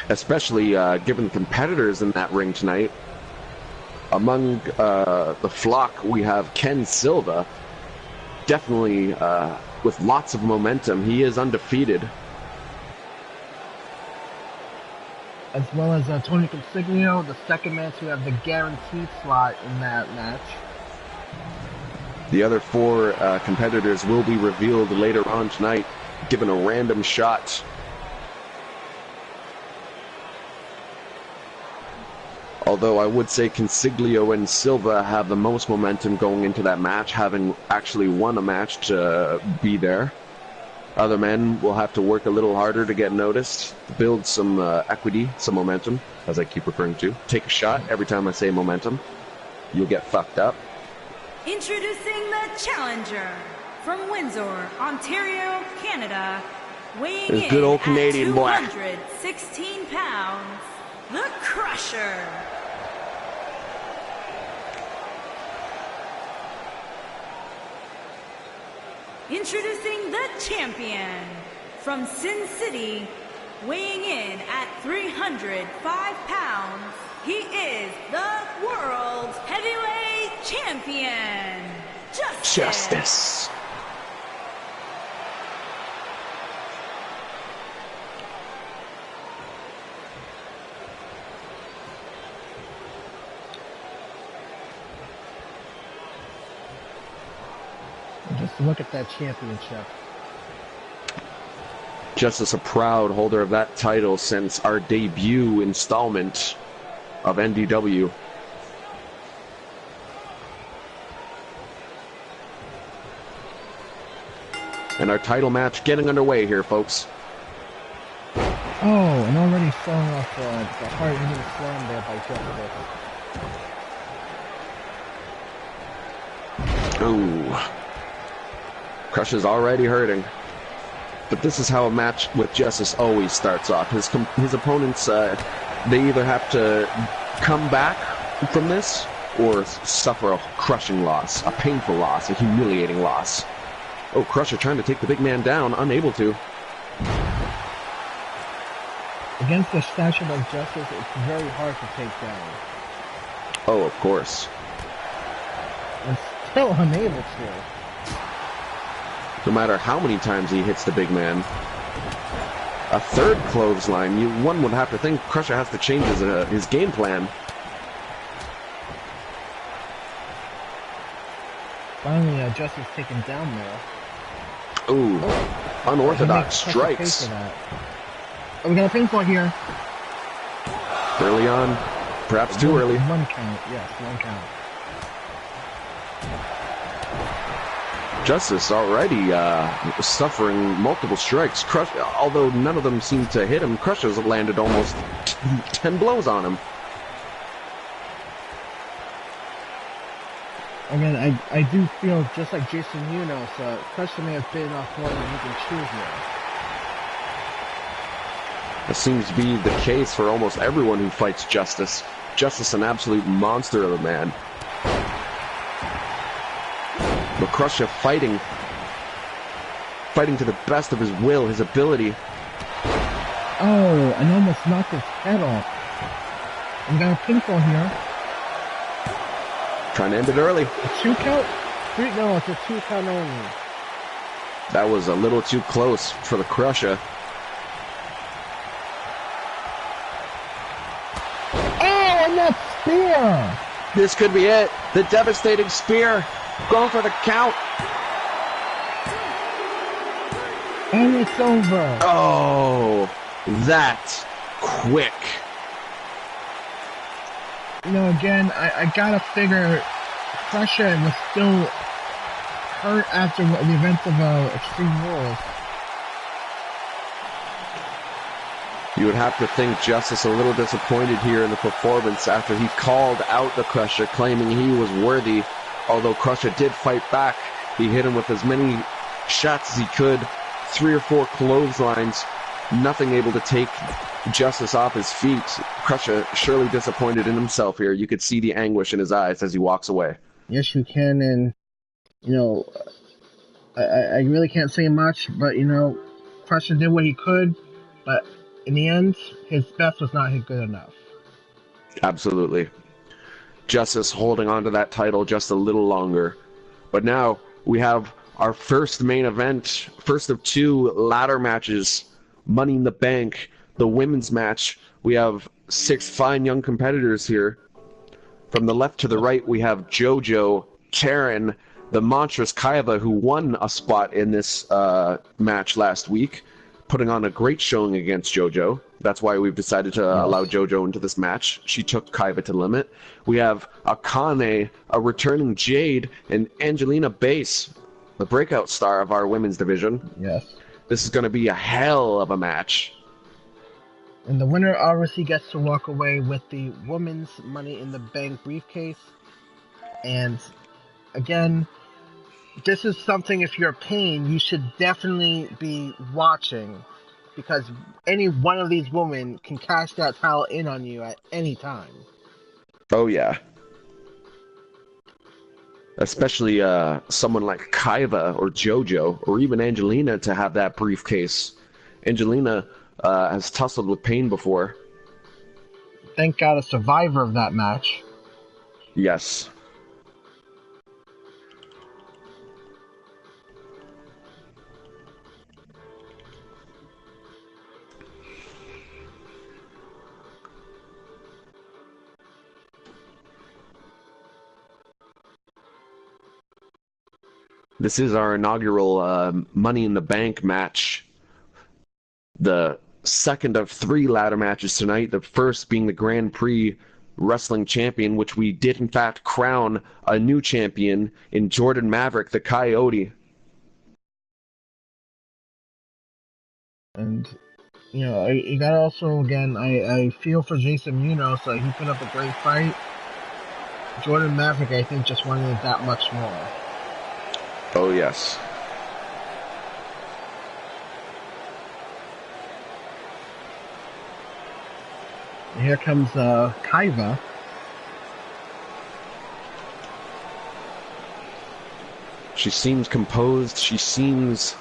Especially given the competitors in that ring tonight. Among the flock, we have Ken Silva, definitely with lots of momentum. He is undefeated. As well as Tony Consiglio, the second match, we have the guaranteed slot in that match. The other 4 competitors will be revealed later on tonight, given a random shot. Although I would say Consiglio and Silva have the most momentum going into that match, having actually won a match to be there. Other men will have to work a little harder to get noticed, build some equity, some momentum, as I keep referring to. Take a shot every time I say momentum. You'll get fucked up. Introducing the challenger from Windsor, Ontario, Canada, weighing This in good old at Canadian boy. 216 pounds, the Crusher. Introducing the champion from Sin City, weighing in at 305 pounds, he is the world heavyweight champion, Justice. Just look at that championship. Justice, a proud holder of that title since our debut installment of NDW. And our title match getting underway here, folks. Oh, and already throwing off the hard-hitting slam there by Justice. Ooh. Crusher's already hurting. But this is how a match with Justice always starts off. His opponents, they either have to come back from this or suffer a crushing loss, a painful loss, a humiliating loss. Oh, Crusher trying to take the big man down, unable to. Against a stature like Justice, it's very hard to take down. Oh, of course. And still unable to. No matter how many times he hits the big man. A third clothesline, one would have to think Crusher has to change his game plan. Finally, Justice taken down there. Ooh, unorthodox strikes. Oh, we got a pinfall here. Early on, perhaps too early. One count, yes, one count. Justice already suffering multiple strikes. Although none of them seem to hit him, Crusher's landed almost 10 blows on him. Again, I do feel just like Jason Munoz, Crusher may have bitten off more than he can chew here. That seems to be the case for almost everyone who fights Justice. Justice, an absolute monster of a man. But Crusher fighting to the best of his will, his ability. Oh, and almost knocked his head off. We got a pinfall here. Trying to end it early. A 2 count? No, it's a 2 count only. That was a little too close for the Crusher. Oh, and that spear! This could be it. The devastating spear. Going for the count. And it's over. Oh, that quick. You know, again, I gotta figure Crusher was still hurt after the events of Extreme Rules. You would have to think Justice a little disappointed here in the performance after he called out the Crusher, claiming he was worthy. Although Crusher did fight back, he hit him with as many shots as he could, 3 or 4 clotheslines, nothing able to take Justice off his feet. Crusher surely disappointed in himself here. You could see the anguish in his eyes as he walks away. Yes, you can, and you know, I really can't say much, but Crusher did what he could, but in the end, his best was not good enough. Absolutely. Justice holding on to that title just a little longer. But now we have our first main event, first of two ladder matches, Money in the Bank, the women's match. We have 6 fine young competitors here. From the left to the right, we have JoJo, Karen, the monstrous Kaiba, who won a spot in this match last week, putting on a great showing against JoJo. That's why we've decided to allow JoJo into this match. She took Kaiba to limit. We have Akane, a returning Jade, and Angelina Bass, the breakout star of our women's division. Yes. This is going to be a hell of a match. And the winner obviously gets to walk away with the women's Money in the Bank briefcase. And again, this is something, if you're paying, you should definitely be watching, because any one of these women can cash that title in on you at any time. Oh, yeah. Especially someone like Kaiba or JoJo or even Angelina to have that briefcase. Angelina has tussled with pain before. Thank God, a survivor of that match. Yes. This is our inaugural Money in the Bank match. The second of 3 ladder matches tonight, the first being the Grand Prix Wrestling Champion, which we did in fact crown a new champion in Jordan Maverick, the Coyote. And, you gotta also, again, I feel for Jason Munoz, so he put up a great fight. Jordan Maverick, I think, just wanted that much more. Oh, yes. And here comes Kaiba. She seems composed. She seems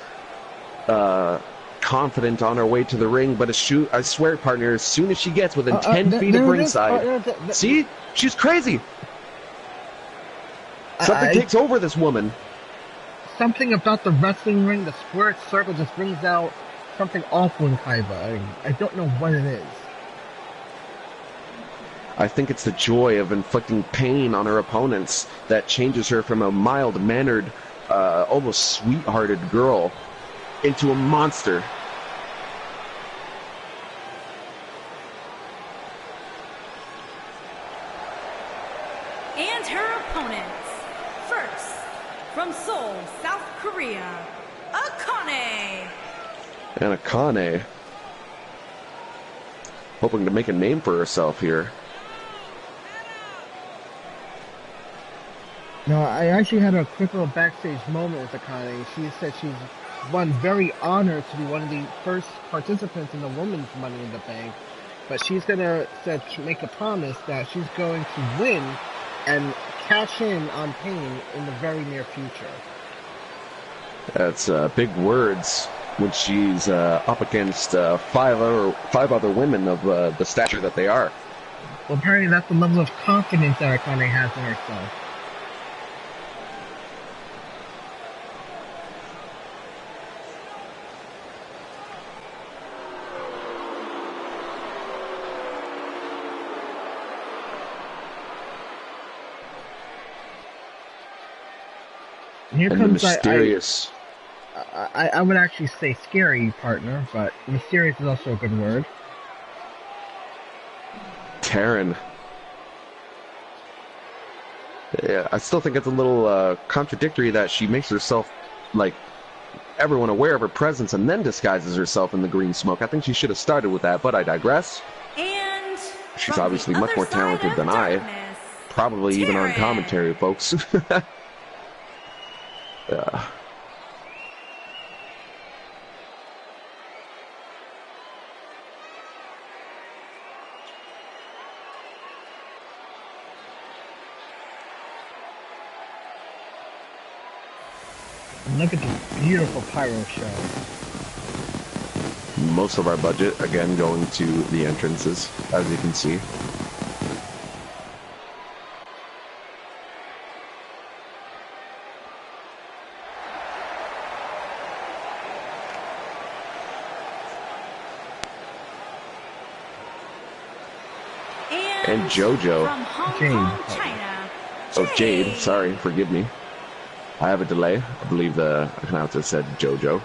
confident on her way to the ring. But I swear, partner, as soon as she gets within 10 feet of ringside... See? She's crazy! Something takes over this woman. Something about the wrestling ring, the square circle, just brings out something awful in Kaiba. I don't know what it is. I think it's the joy of inflicting pain on her opponents that changes her from a mild-mannered, almost sweethearted girl into a monster. And her opponents. First, from Seoul, South Korea, Akane. And Akane, hoping to make a name for herself here. No, I actually had a quick little backstage moment with Akane. She said she's very honored to be one of the first participants in the women's Money in the Bank, but she's gonna make a promise that she's going to win and cash in on Pain in the very near future. That's big words when she's up against 5 other women of the stature that they are. Well, apparently that's the level of confidence that Akane has in herself. Here and comes the mysterious. I would actually say scary partner, but mysterious is also a good word. Karen. Yeah, I still think it's a little contradictory that she makes herself, like, everyone aware of her presence and then disguises herself in the green smoke. I think she should have started with that, but I digress. And she's obviously much more talented than I. Probably even on commentary, folks. And look at this beautiful pyro show. Most of our budget, again, going to the entrances, as you can see. And JoJo. From Hong Kong, China. Oh, Jade. Sorry, forgive me. I have a delay. I believe the announcer said JoJo.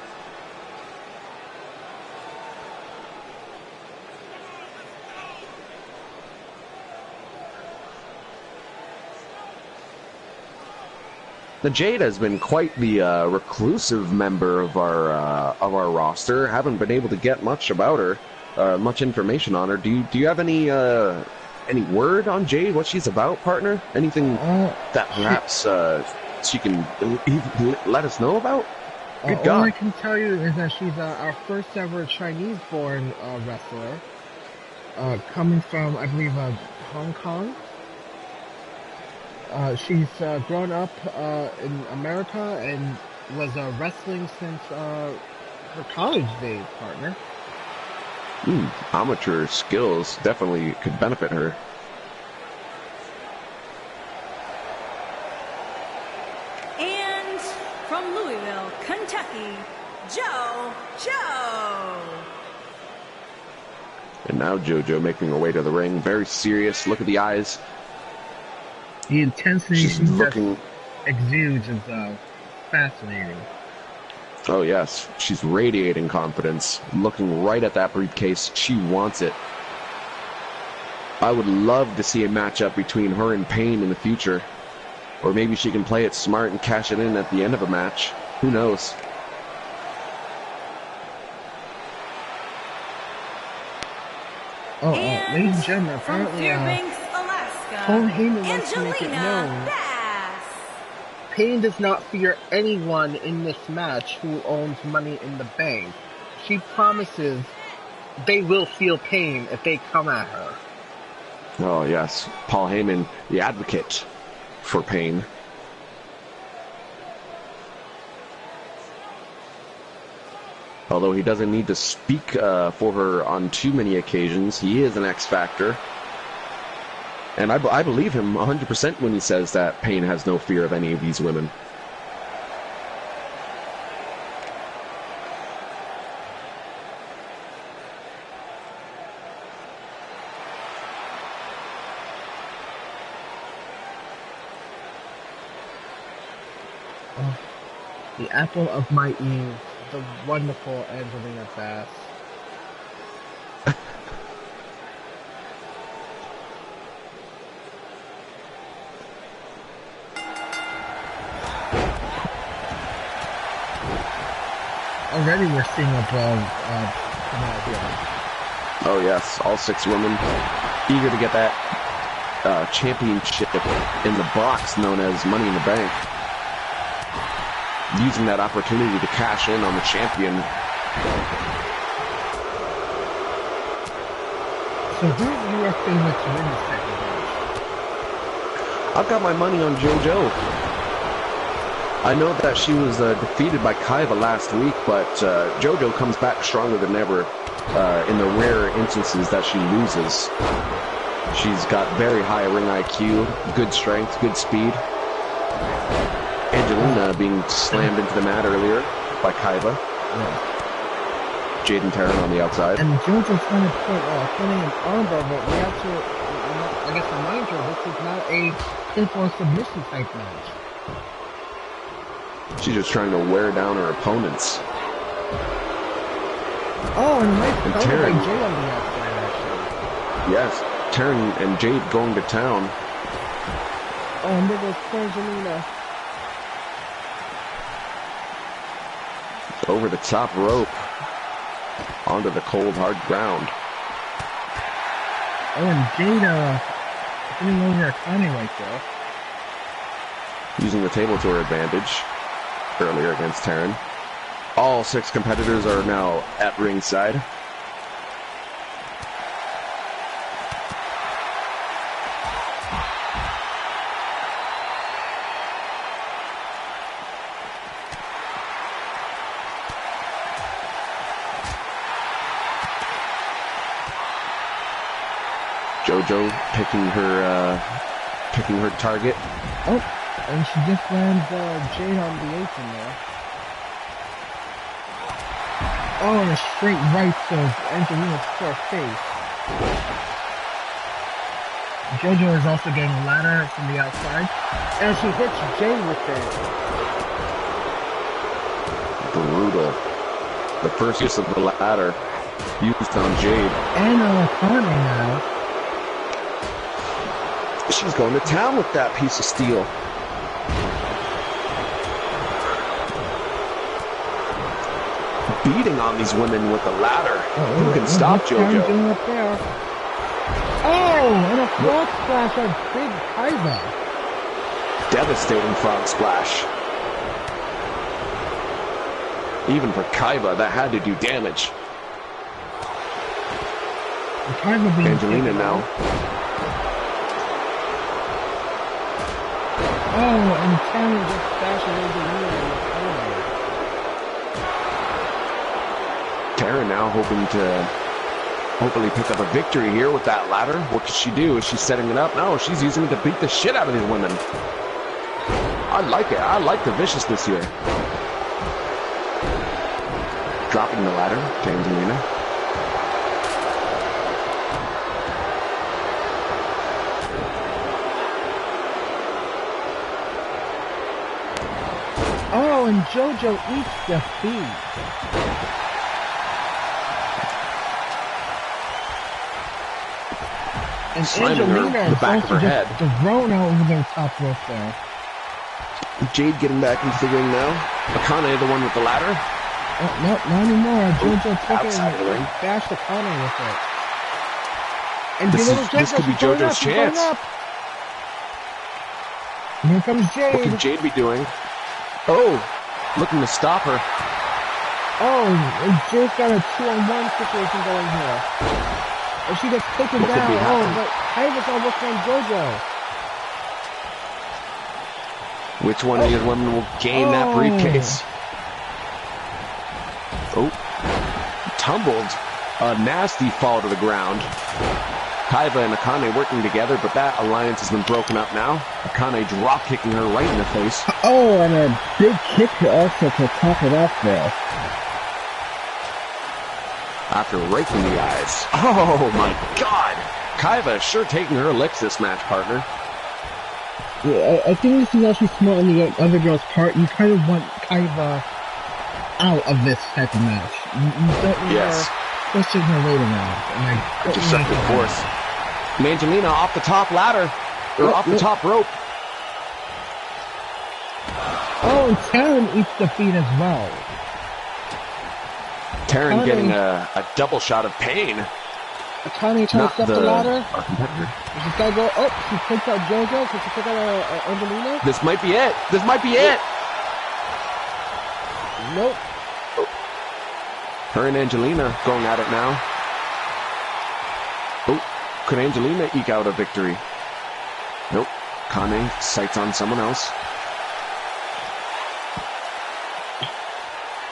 The Jade has been quite the reclusive member of our roster. Haven't been able to get much about her, much information on her. Do you have any word on Jade? What she's about, partner? Anything that perhaps she can let us know about? Good All God. I can tell you is that she's our first ever Chinese-born wrestler, coming from, I believe, Hong Kong. She's grown up in America and was wrestling since her college days, partner. Amateur skills definitely could benefit her. And from Louisville, Kentucky, JoJo. And now JoJo making her way to the ring. Very serious. Look at the eyes. The intensity She's she looking. just exudes is fascinating. Oh, yes. She's radiating confidence. Looking right at that briefcase. She wants it. I would love to see a matchup between her and Pain in the future. Or maybe she can play it smart and cash it in at the end of a match. Who knows? Ladies and gentlemen, From apparently, Fairbanks, Alaska, Paul Heyman wants to make it Angelina known. Bass. Pain does not fear anyone in this match who owns Money in the Bank. She promises they will feel pain if they come at her. Oh, yes. Paul Heyman, the advocate for Pain. Although he doesn't need to speak for her on too many occasions, he is an X Factor. And I believe him 100% when he says that Pain has no fear of any of these women. The apple of my eve, the wonderful Angelina Bass. Already we're seeing a brawl come out here. Oh, yes. All 6 women eager to get that championship in the box known as Money in the Bank. Using that opportunity to cash in on the champion. So who's your favorite to win the second match? I've got my money on JoJo. I know that she was defeated by Kaiba last week, but JoJo comes back stronger than ever in the rare instances that she loses. She's got very high ring IQ, good strength, good speed. Angelina being slammed into the mat earlier by Kaiba. Yeah. Jade and Taryn on the outside. And JoJo's trying to put an armbar, but we have to, I guess, remind her this is not a pinfall submission type match. She's just trying to wear down her opponents. Oh, and nice And cover by Taryn. Jay on the outside, actually. Yes, Taryn and Jade going to town. Oh, and there goes Angelina. Over the top rope. Onto the cold, hard ground. Oh, and Jada putting over a Connie right there. Using the table to her advantage earlier against Taryn. All 6 competitors are now at ringside. JoJo picking her target. Oh, and she just lands Jade on the apron there. Oh, and a straight right to Angelina's poor face. JoJo is also getting a ladder from the outside, and she hits Jade with it. Brutal. The first use of the ladder used on Jade. And Akane now. She's going to town with that piece of steel. Beating on these women with the ladder. Who can stop JoJo? Oh, and a frog splash on Big Kaiba. Devastating frog splash. Even for Kaiba, that had to do damage. Angelina now. Oh, and Tanner just dashes Angelina in the corner. Tara now hoping to hopefully pick up a victory here with that ladder. What does she do? Is she setting it up? No, she's using it to beat the shit out of these women. I like it. I like the viciousness here. Dropping the ladder to Angelina. Oh, and JoJo eats defeat. And slamming Angelina her the back of her head. Thrown out over the top rope there. Jade getting back and figuring now. Akane, the one with the ladder. Oh, no, not anymore. JoJo took it outside and of the ring. bashed Akane with it. And This could be JoJo's chance. And here comes Jade. What can Jade be doing? Oh, looking to stop her. Oh, and Jade's got a 2-on-1 situation going here. And she gets taken down. Oh, but Kaiba's all working on JoJo. Which one of these women will gain that briefcase? Oh, tumbled. A nasty fall to the ground. Kaiba and Akane working together, but that alliance has been broken up now. Akane drop kicking her right in the face. Oh, and a big kick also to top it off there. After raking the eyes. Oh my god! Kaiba is sure taking her licks this match, partner. Yeah, I think this is actually smart on the other girl's part. You kind of want Kaiba out of this type of match. You don't want her pushing her weight around. Deceptive force. And Angelina off the top ladder. Or off the top rope. Oh, and Taryn eats defeat as well. Taryn getting a double shot of pain. Akane trying to step the ladder. Our competitor. She's gotta go. Oh, she takes out JoJo. Can she take out Angelina? This might be it. This might be it. Nope. Her and Angelina going at it now. Oh, could Angelina eke out a victory? Nope. Kane sights on someone else.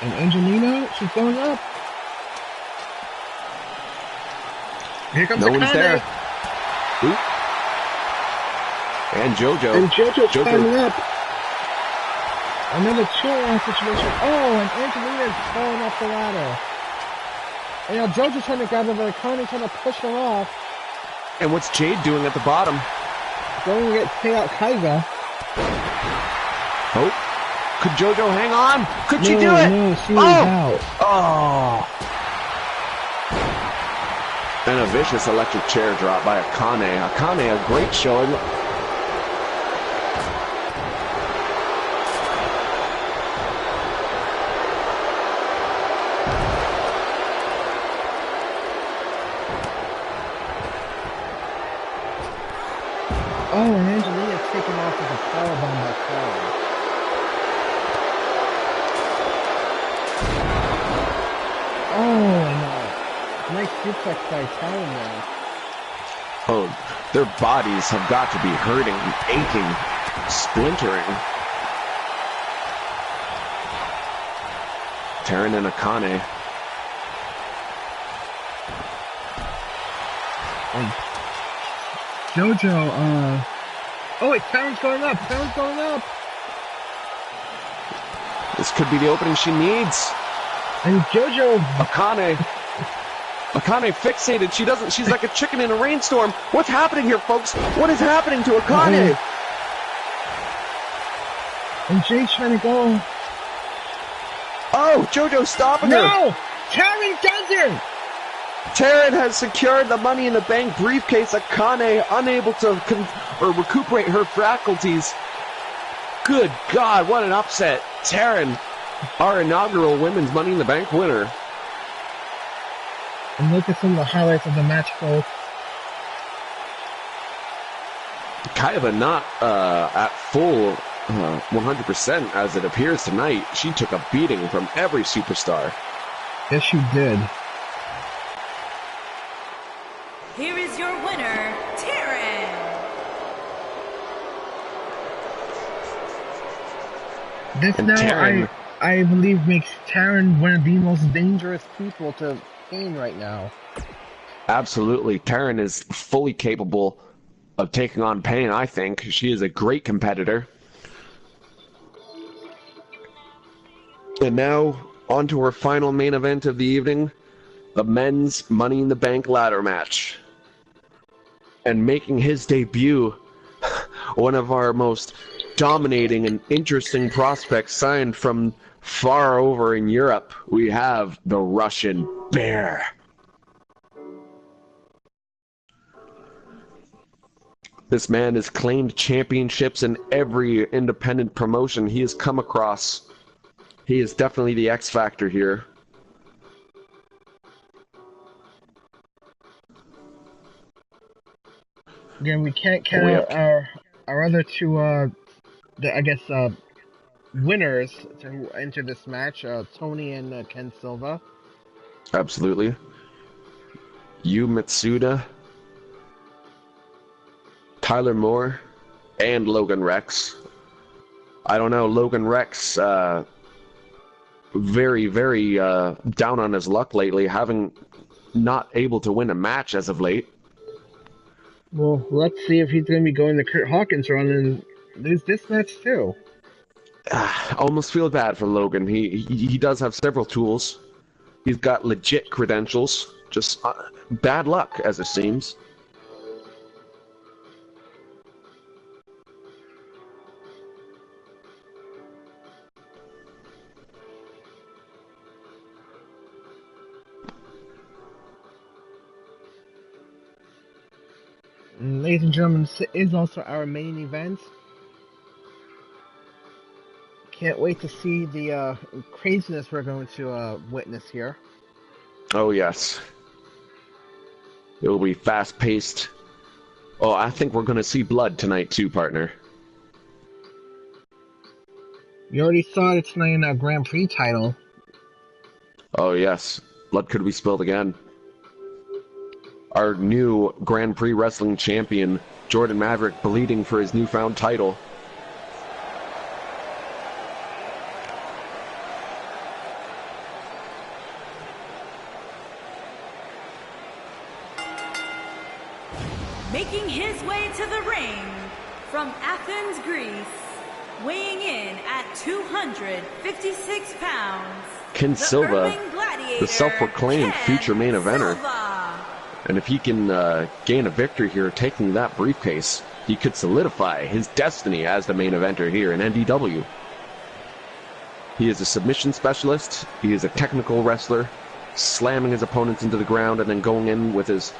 And Angelina, she's going up. Here comes no one's there. Ooh. And JoJo. And JoJo's climbing up. Another two-on situation. Oh, and Angelina's falling off the ladder. And now JoJo's trying to grab her, but Akane's trying to push her off. And what's Jade doing at the bottom? Going to get pay out Kaiba. Oh. Could JoJo hang on? Could she do it? No, she was out. Oh. And a vicious electric chair drop by Akane. Akane, a great showing. Oh, and Angelina's taken off with a powerbomb by Kaiba. Oh, and nice suplex by Talon there. Oh, their bodies have got to be hurting, aching, splintering. Taryn and Akane. JoJo, oh wait, Taryn's going up. Taryn's going up. This could be the opening she needs. And JoJo. Akane fixated. She's like a chicken in a rainstorm. What's happening here, folks? What is happening to Akane? And Jay's trying to go. Oh, JoJo's stopping her. No! Taryn doesn't! Taryn has secured the Money in the Bank briefcase. Akane unable to recuperate her faculties. Good God, what an upset. Taryn, our inaugural Women's Money in the Bank winner. And look at some of the highlights of the match, folks. Kaiba not at full 100% as it appears tonight. She took a beating from every superstar. Yes, she did. Here is your winner, Taryn. This And now, Taryn, I believe, makes Taryn one of the most dangerous people to pain right now. absolutely. Taryn is fully capable of taking on Pain, I think. She is a great competitor. And now, on to our final main event of the evening, the men's Money in the Bank ladder match. And making his debut, one of our most dominating and interesting prospects signed from far over in Europe, we have the Russian Bear. This man has claimed championships in every independent promotion he has come across. He is definitely the X factor here. Again, we can't count our other two, winners to enter this match, Tony and Ken Silva. Absolutely. Yu Mitsuda, Tyler Moore, and Logan Rex. I don't know, Logan Rex, very, very down on his luck lately, having not able to win a match as of late. Well, let's see if he's going to be going the Kurt Hawkins run and lose this match too. I almost feel bad for Logan. He does have several tools. He's got legit credentials. Just bad luck, as it seems. And ladies and gentlemen, this is also our main event. Can't wait to see the craziness we're going to witness here. Oh, yes. It will be fast-paced. Oh, I think we're going to see blood tonight, too, partner. You already saw it tonight in our Grand Prix title. Oh, yes. Blood could be spilled again. Our new Grand Prix Wrestling champion, Jordan Maverick, bleeding for his newfound title. Making his way to the ring from Athens, Greece, weighing in at 256 pounds, Ken Silva, gladiator, the self-proclaimed future main eventer. Silva. And if he can gain a victory here, taking that briefcase, he could solidify his destiny as the main eventer here in NDW. He is a submission specialist. He is a technical wrestler, slamming his opponents into the ground and then going in with his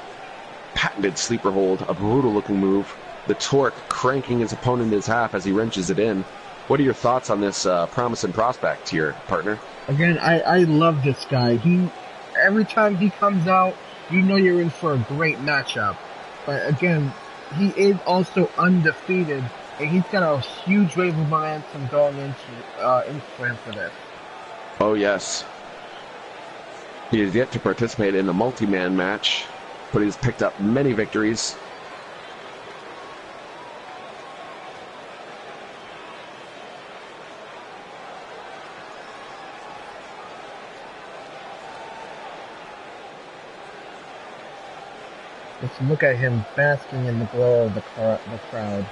patented sleeper hold, a brutal-looking move. The torque cranking his opponent in his half as he wrenches it in. What are your thoughts on this promising prospect here, partner? Again, I love this guy. Every time he comes out, you know you're in for a great matchup. But again, he is also undefeated, and he's got a huge wave of momentum going into for him for this. Oh, yes. He has yet to participate in the multi-man match, but he's picked up many victories. Just look at him basking in the glow of the crowd.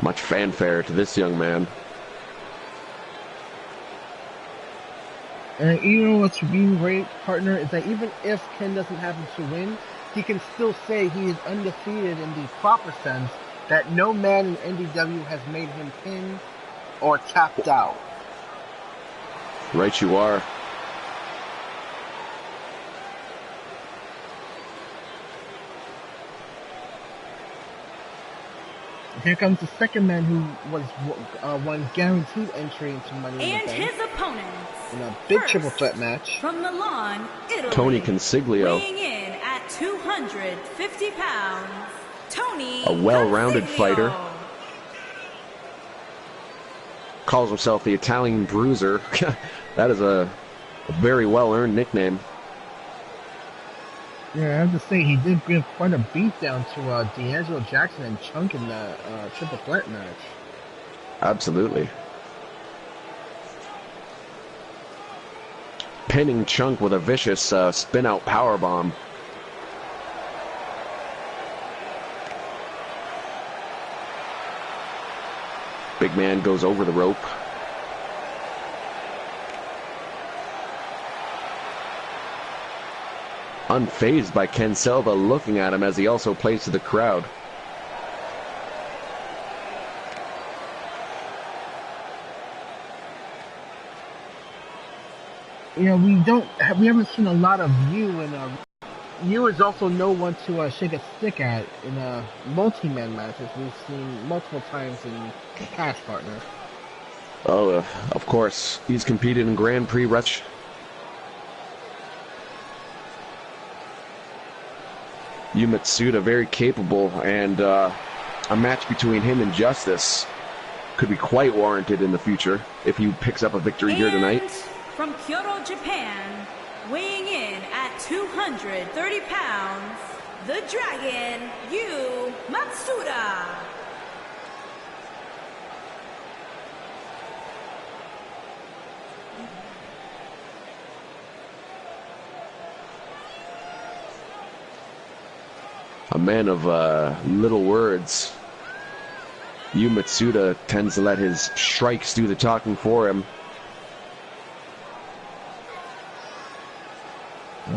Much fanfare to this young man. And you know what's really great, partner, is that even if Ken doesn't happen to win, he can still say he is undefeated in the proper sense that no man in NDW has made him pinned or tapped out. Right you are. Here comes the second man who was won guaranteed entry into Money in the Bank. And his opponent In a big triple threat match. From Milan, Italy. Tony Consiglio. Weighing in at 250 pounds. Tony A well-rounded Consiglio. fighter. Calls himself the Italian Bruiser. That is a very well-earned nickname. Yeah, I have to say, he did give quite a beatdown to D'Angelo Jackson and Chunk in the triple threat match. Absolutely. Pinning Chunk with a vicious spin-out powerbomb. Big man goes over the rope. Unfazed by Ken Silva, looking at him as he also plays to the crowd. You know, we haven't seen a lot of Yu, and Yu is also no one to shake a stick at in multi-man matches. We've seen multiple times in the past, partner. Oh, of course, he's competed in Grand Prix Rush. Yu Matsuda, very capable, and a match between him and Justice could be quite warranted in the future if he picks up a victory here tonight. From Kyoto, Japan, weighing in at 230 pounds, the Dragon, Yu Matsuda. A man of little words. Yu Matsuda tends to let his strikes do the talking for him.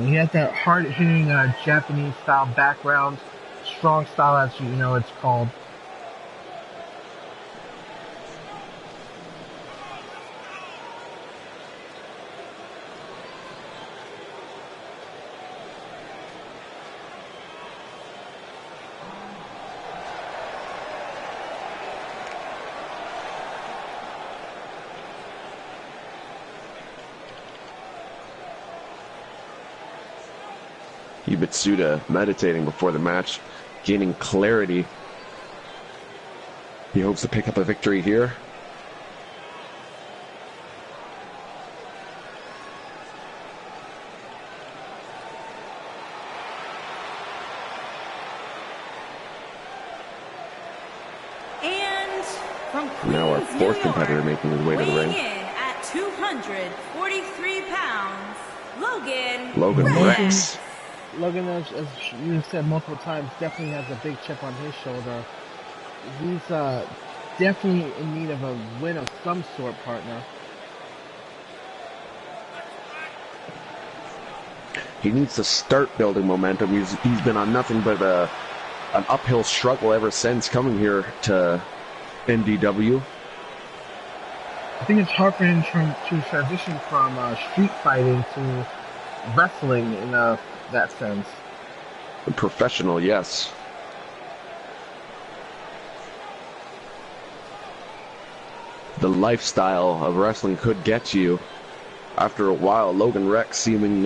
He has that hard-hitting Japanese-style background, strong style, as you know it's called. Yu Matsuda meditating before the match, gaining clarity. He hopes to pick up a victory here. And from Queens, Now our fourth New competitor York, making his way to the weighing ring. in at 243 pounds, Logan Logan Rex. Logan, as you said multiple times, definitely has a big chip on his shoulder. He's definitely in need of a win of some sort, partner. He needs to start building momentum. He's been on nothing but an uphill struggle ever since coming here to NDW. I think it's hard for him to transition from street fighting to wrestling in that sense. Professional, yes. The lifestyle of wrestling could get you. After a while, Logan Rex seeming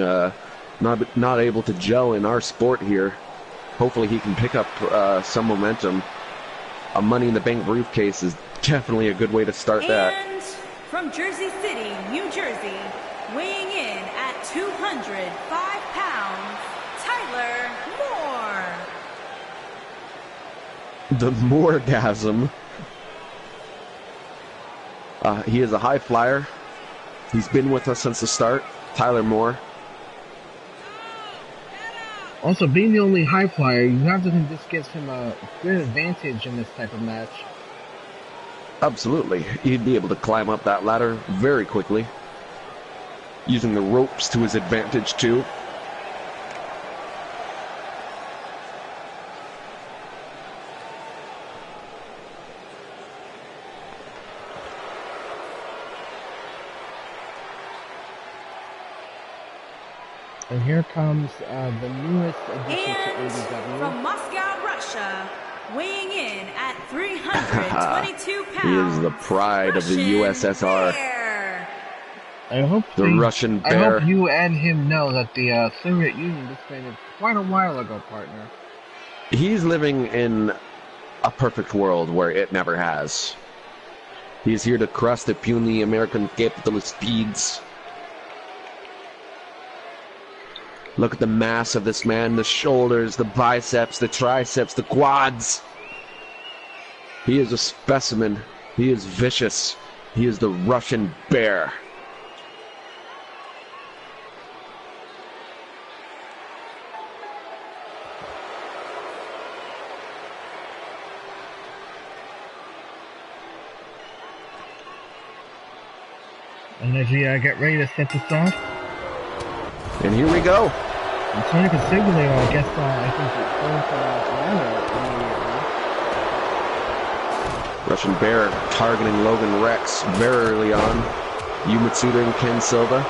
not able to gel in our sport here. Hopefully he can pick up some momentum. A Money in the Bank briefcase is definitely a good way to start that. And from Jersey City, New Jersey, weighing in at 205 pounds, Tyler Moore. The Moorgasm. He is a high flyer. He's been with us since the start. Tyler Moore. Also, being the only high flyer, you have to think this gives him a good advantage in this type of match. Absolutely. He'd be able to climb up that ladder very quickly, using the ropes to his advantage too. And here comes the newest addition to And AEW. from Moscow, Russia, weighing in at 322 pounds. He is the pride of the USSR. Bear. I hope Russian I Bear. hope you and him know that the Soviet Union disbanded quite a while ago, partner. He's living in a perfect world where it never has. He's here to crush the puny American capitalist steeds. Look at the mass of this man, the shoulders, the biceps, the triceps, the quads. He is a specimen. He is vicious. He is the Russian Bear. And as we get ready to set this off, And here we go. and Tony Consiglio, I guess, I think it's going for that ladder immediately. Russian Bear targeting Logan Rex very early on. Yu Matsuda and Ken Silva.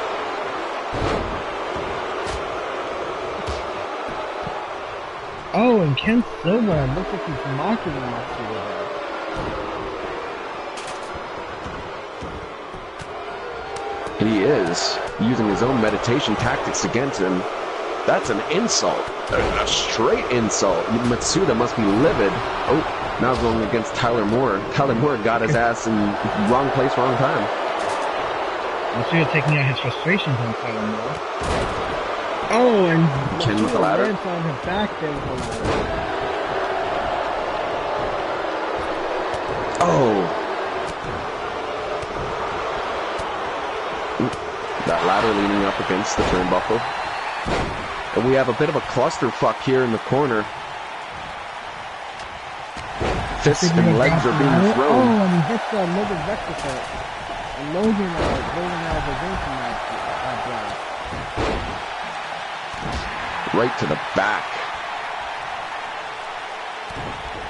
Oh, and Ken Silva, looks like he's mocking Matsuda there. He is using his own meditation tactics against him. That's an insult. A straight insult. Matsuda must be livid. Oh, now going against Tyler Moore. Tyler Moore got his ass in wrong place, wrong time. Matsuda taking out his frustrations on Tyler Moore. Oh, and Ken with the ladder. lands on her back there with the ladder. Oh. That ladder leaning up against the turnbuckle. And we have a bit of a clusterfuck here in the corner. Fists and legs are being Oh, thrown. and he hits Logan Rex with it. And Logan rolling out of the ring from that blast. Right to the back.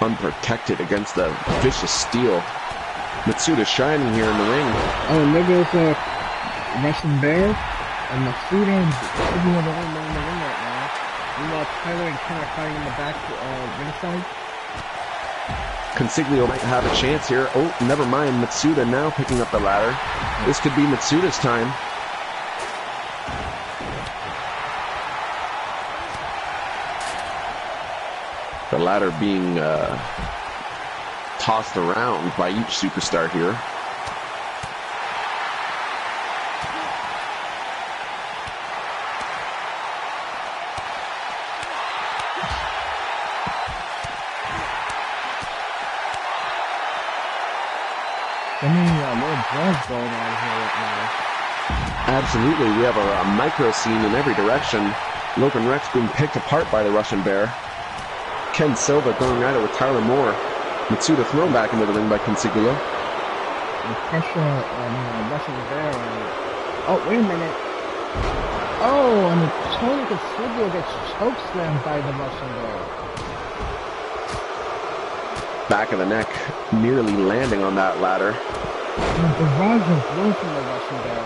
Unprotected against the vicious steel. Matsuda shining here in the ring. Oh, and there goes Russian Bear. And Matsuda and Consiglio are the only men in the ring right now. Meanwhile, Tyler and Ken are fighting in the back ringside. Consiglio might have a chance here. Oh, never mind. Matsuda now picking up the ladder. This could be Matsuda's time. The ladder being tossed around by each superstar here. I mean, little drugs going on here right now. Absolutely, we have a micro scene in every direction. Logan Rex being picked apart by the Russian Bear. Ken Silva going at it with Tyler Moore. Matsuda thrown back into the ring by Consiglio. And pressure on Russian Bear. Oh, wait a minute. Oh, and Tony Consiglio gets chokeslammed by the Russian Bear. Back of the neck, nearly landing on that ladder. And the rise of blow from the Russian Bear.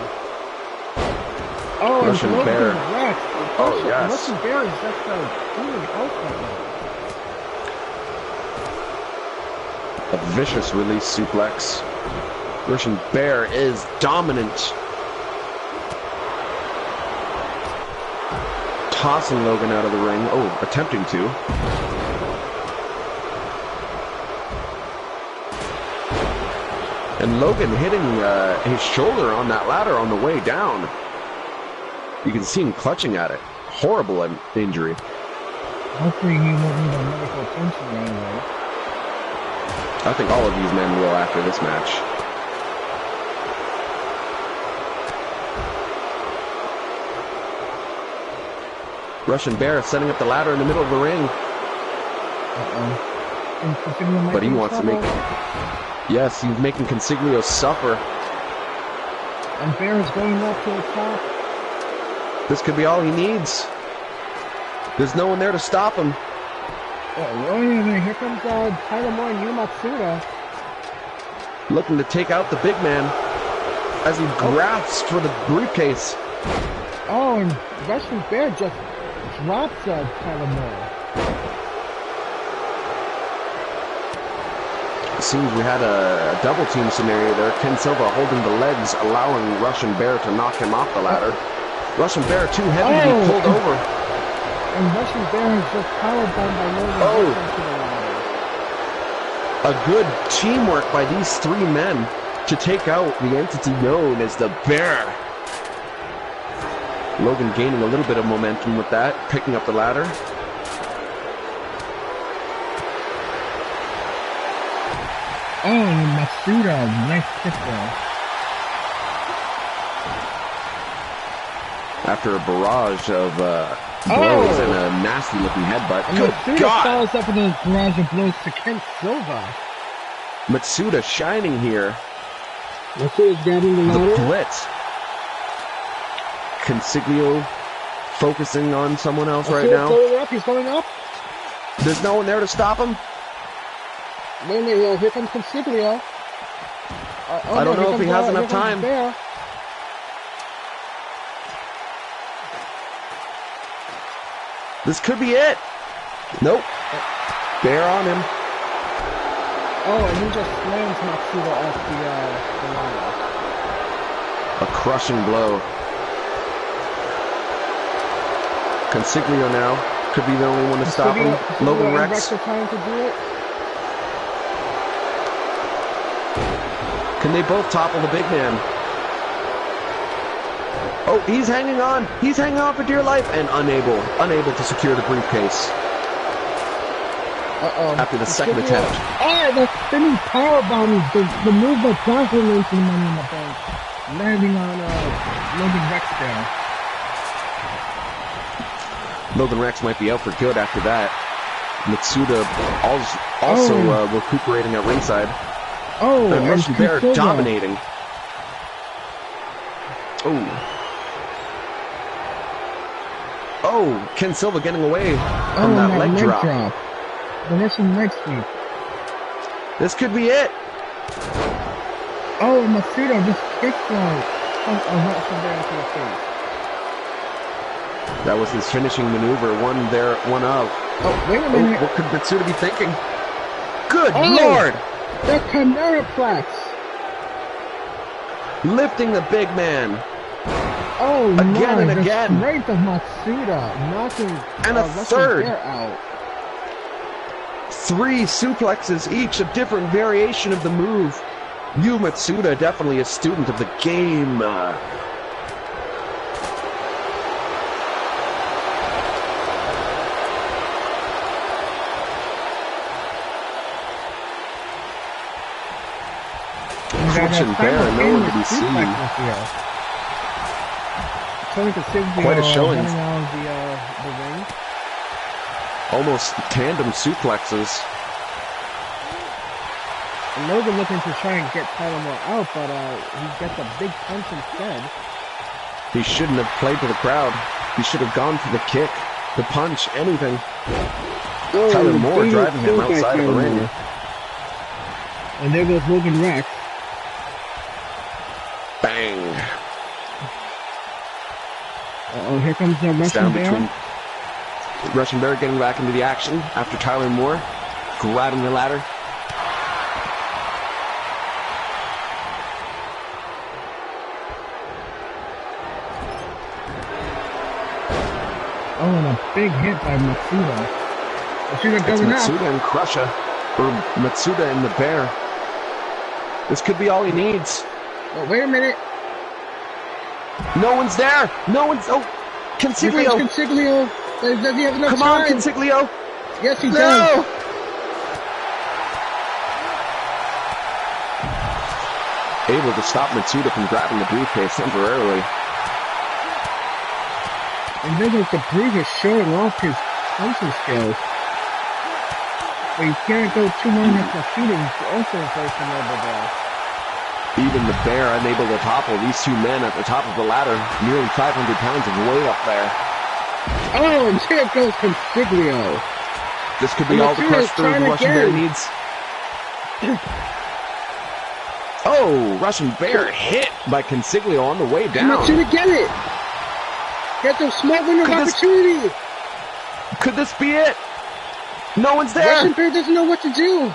Oh, Russian and Bear. Rex. Oh, yes. Russian Bear is just doing health right now. A vicious release suplex. Russian Bear is dominant. Tossing Logan out of the ring. Oh, attempting to. And Logan hitting his shoulder on that ladder on the way down. You can see him clutching at it. Horrible injury. Hopefully he won't need a medical attention anyway. I think all of these men will after this match. Russian Bear setting up the ladder in the middle of the ring. But he wants to make... Yes, he's making Consiglio suffer. And Bear is going up to the top. This could be all he needs. There's no one there to stop him. Here comes Tyler Moore and Yu Matsuda. Looking to take out the big man as he grasps for the briefcase. Oh, and Russian Bear just drops Tyler Moore. It seems we had a double team scenario there. Ken Silva holding the legs, allowing Russian Bear to knock him off the ladder. Russian Bear too heavy to be pulled over. And Russian Bear is just powerbombed by Logan into the ladder. A good teamwork by these three men to take out the entity known as the Bear. Logan gaining a little bit of momentum with that, picking up the ladder. Oh, and Matsuda, nice kick there. After a barrage of blows and a nasty-looking headbutt. And Good Matsuda God! follows up with a barrage of blows to Kent Silva. Matsuda shining here. Matsuda's grabbing the ladder. The blitz. Consiglio focusing on someone else right now. He's going up. There's no one there to stop him. Wait a minute, here comes Consiglio. I don't know if he has enough time. Bear. This could be it. Nope. Bear on him. Oh, and he just slams Matsuda off the ladder. A crushing blow. Consiglio now could be the only one to stop him. Logan Rex. Are trying to do it. Can they both topple the big man? Oh, he's hanging on. He's hanging on for dear life and unable to secure the briefcase. After the second attempt. Oh, the spinning power bombs, the move that Bronco made to the Money in the Bank, landing on Logan Rex there. Logan Rex might be out for good after that. Matsuda also recuperating at ringside. Oh, and Russian Bear dominating. Oh, Ken Silva getting away from that leg drop. The Russian leg sweep. This could be it. Oh, Matsuda just kicked a Russian Bear into the face. That was his finishing maneuver, one of. Oh, wait a minute. What could Matsuda be thinking? Good Lord! The Chimeraplex! Lifting the big man. Oh, again and the again. strength of Matsuda, knocking and a third. Bear out. 3 suplexes, each a different variation of the move. Yu Matsuda, definitely a student of the game. Russian Bear, no one to be seen. Quite a showing. The ring. Almost tandem suplexes. And Logan looking to try and get Tyler Moore out, but he gets a big punch instead. He shouldn't have played to the crowd. He should have gone for the kick, the punch, anything. Tyler Moore driving him outside of the ring. And there goes Logan Rex. Bang. Here comes the Russian Bear. Russian Bear getting back into the action after Tyler Moore grabbing the ladder. Oh, and a big hit by Matsuda. Matsuda going up. Matsuda and Crusher, or Matsuda and the Bear. This could be all he needs. Oh, wait a minute. No one's there. No one's. Oh, Consiglio. Consiglio. Does he have enough time? Come on, Consiglio. Yes, he does. Able to stop Matsuda from grabbing the briefcase temporarily. And then the Brute is showing off his punching skills. But you can't go too long after shooting. Also very similar there. Even the Bear unable to topple these two men at the top of the ladder. Nearly 500 pounds of weight up there. Oh, and there goes Consiglio. This could be all the crush through the Russian Bear needs. Oh, Russian Bear hit by Consiglio on the way down. Matsuda get it. Get the small window of opportunity. Could this be it? No one's there. Russian Bear doesn't know what to do.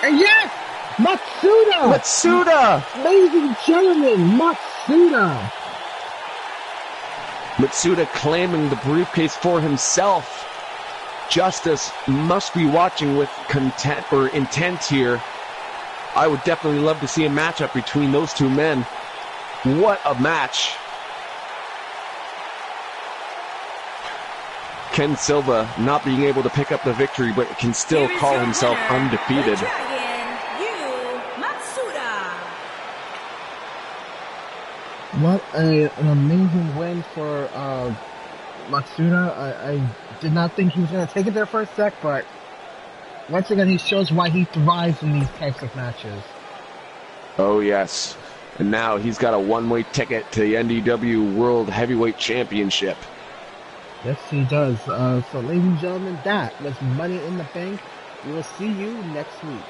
And yes, Matsuda. Matsuda. Ladies and gentlemen, Matsuda. Matsuda claiming the briefcase for himself. Justice must be watching with content or intent here. I would definitely love to see a matchup between those two men. What a match. Ken Silva not being able to pick up the victory, but can still call himself undefeated. The Dragon, Yu Matsuda. What an amazing win for Matsuda. I did not think he was going to take it there for a sec, but once again, he shows why he thrives in these types of matches. Oh, yes. And now he's got a one-way ticket to the NDW World Heavyweight Championship. Yes, he does. So, ladies and gentlemen, that was Money in the Bank. We will see you next week.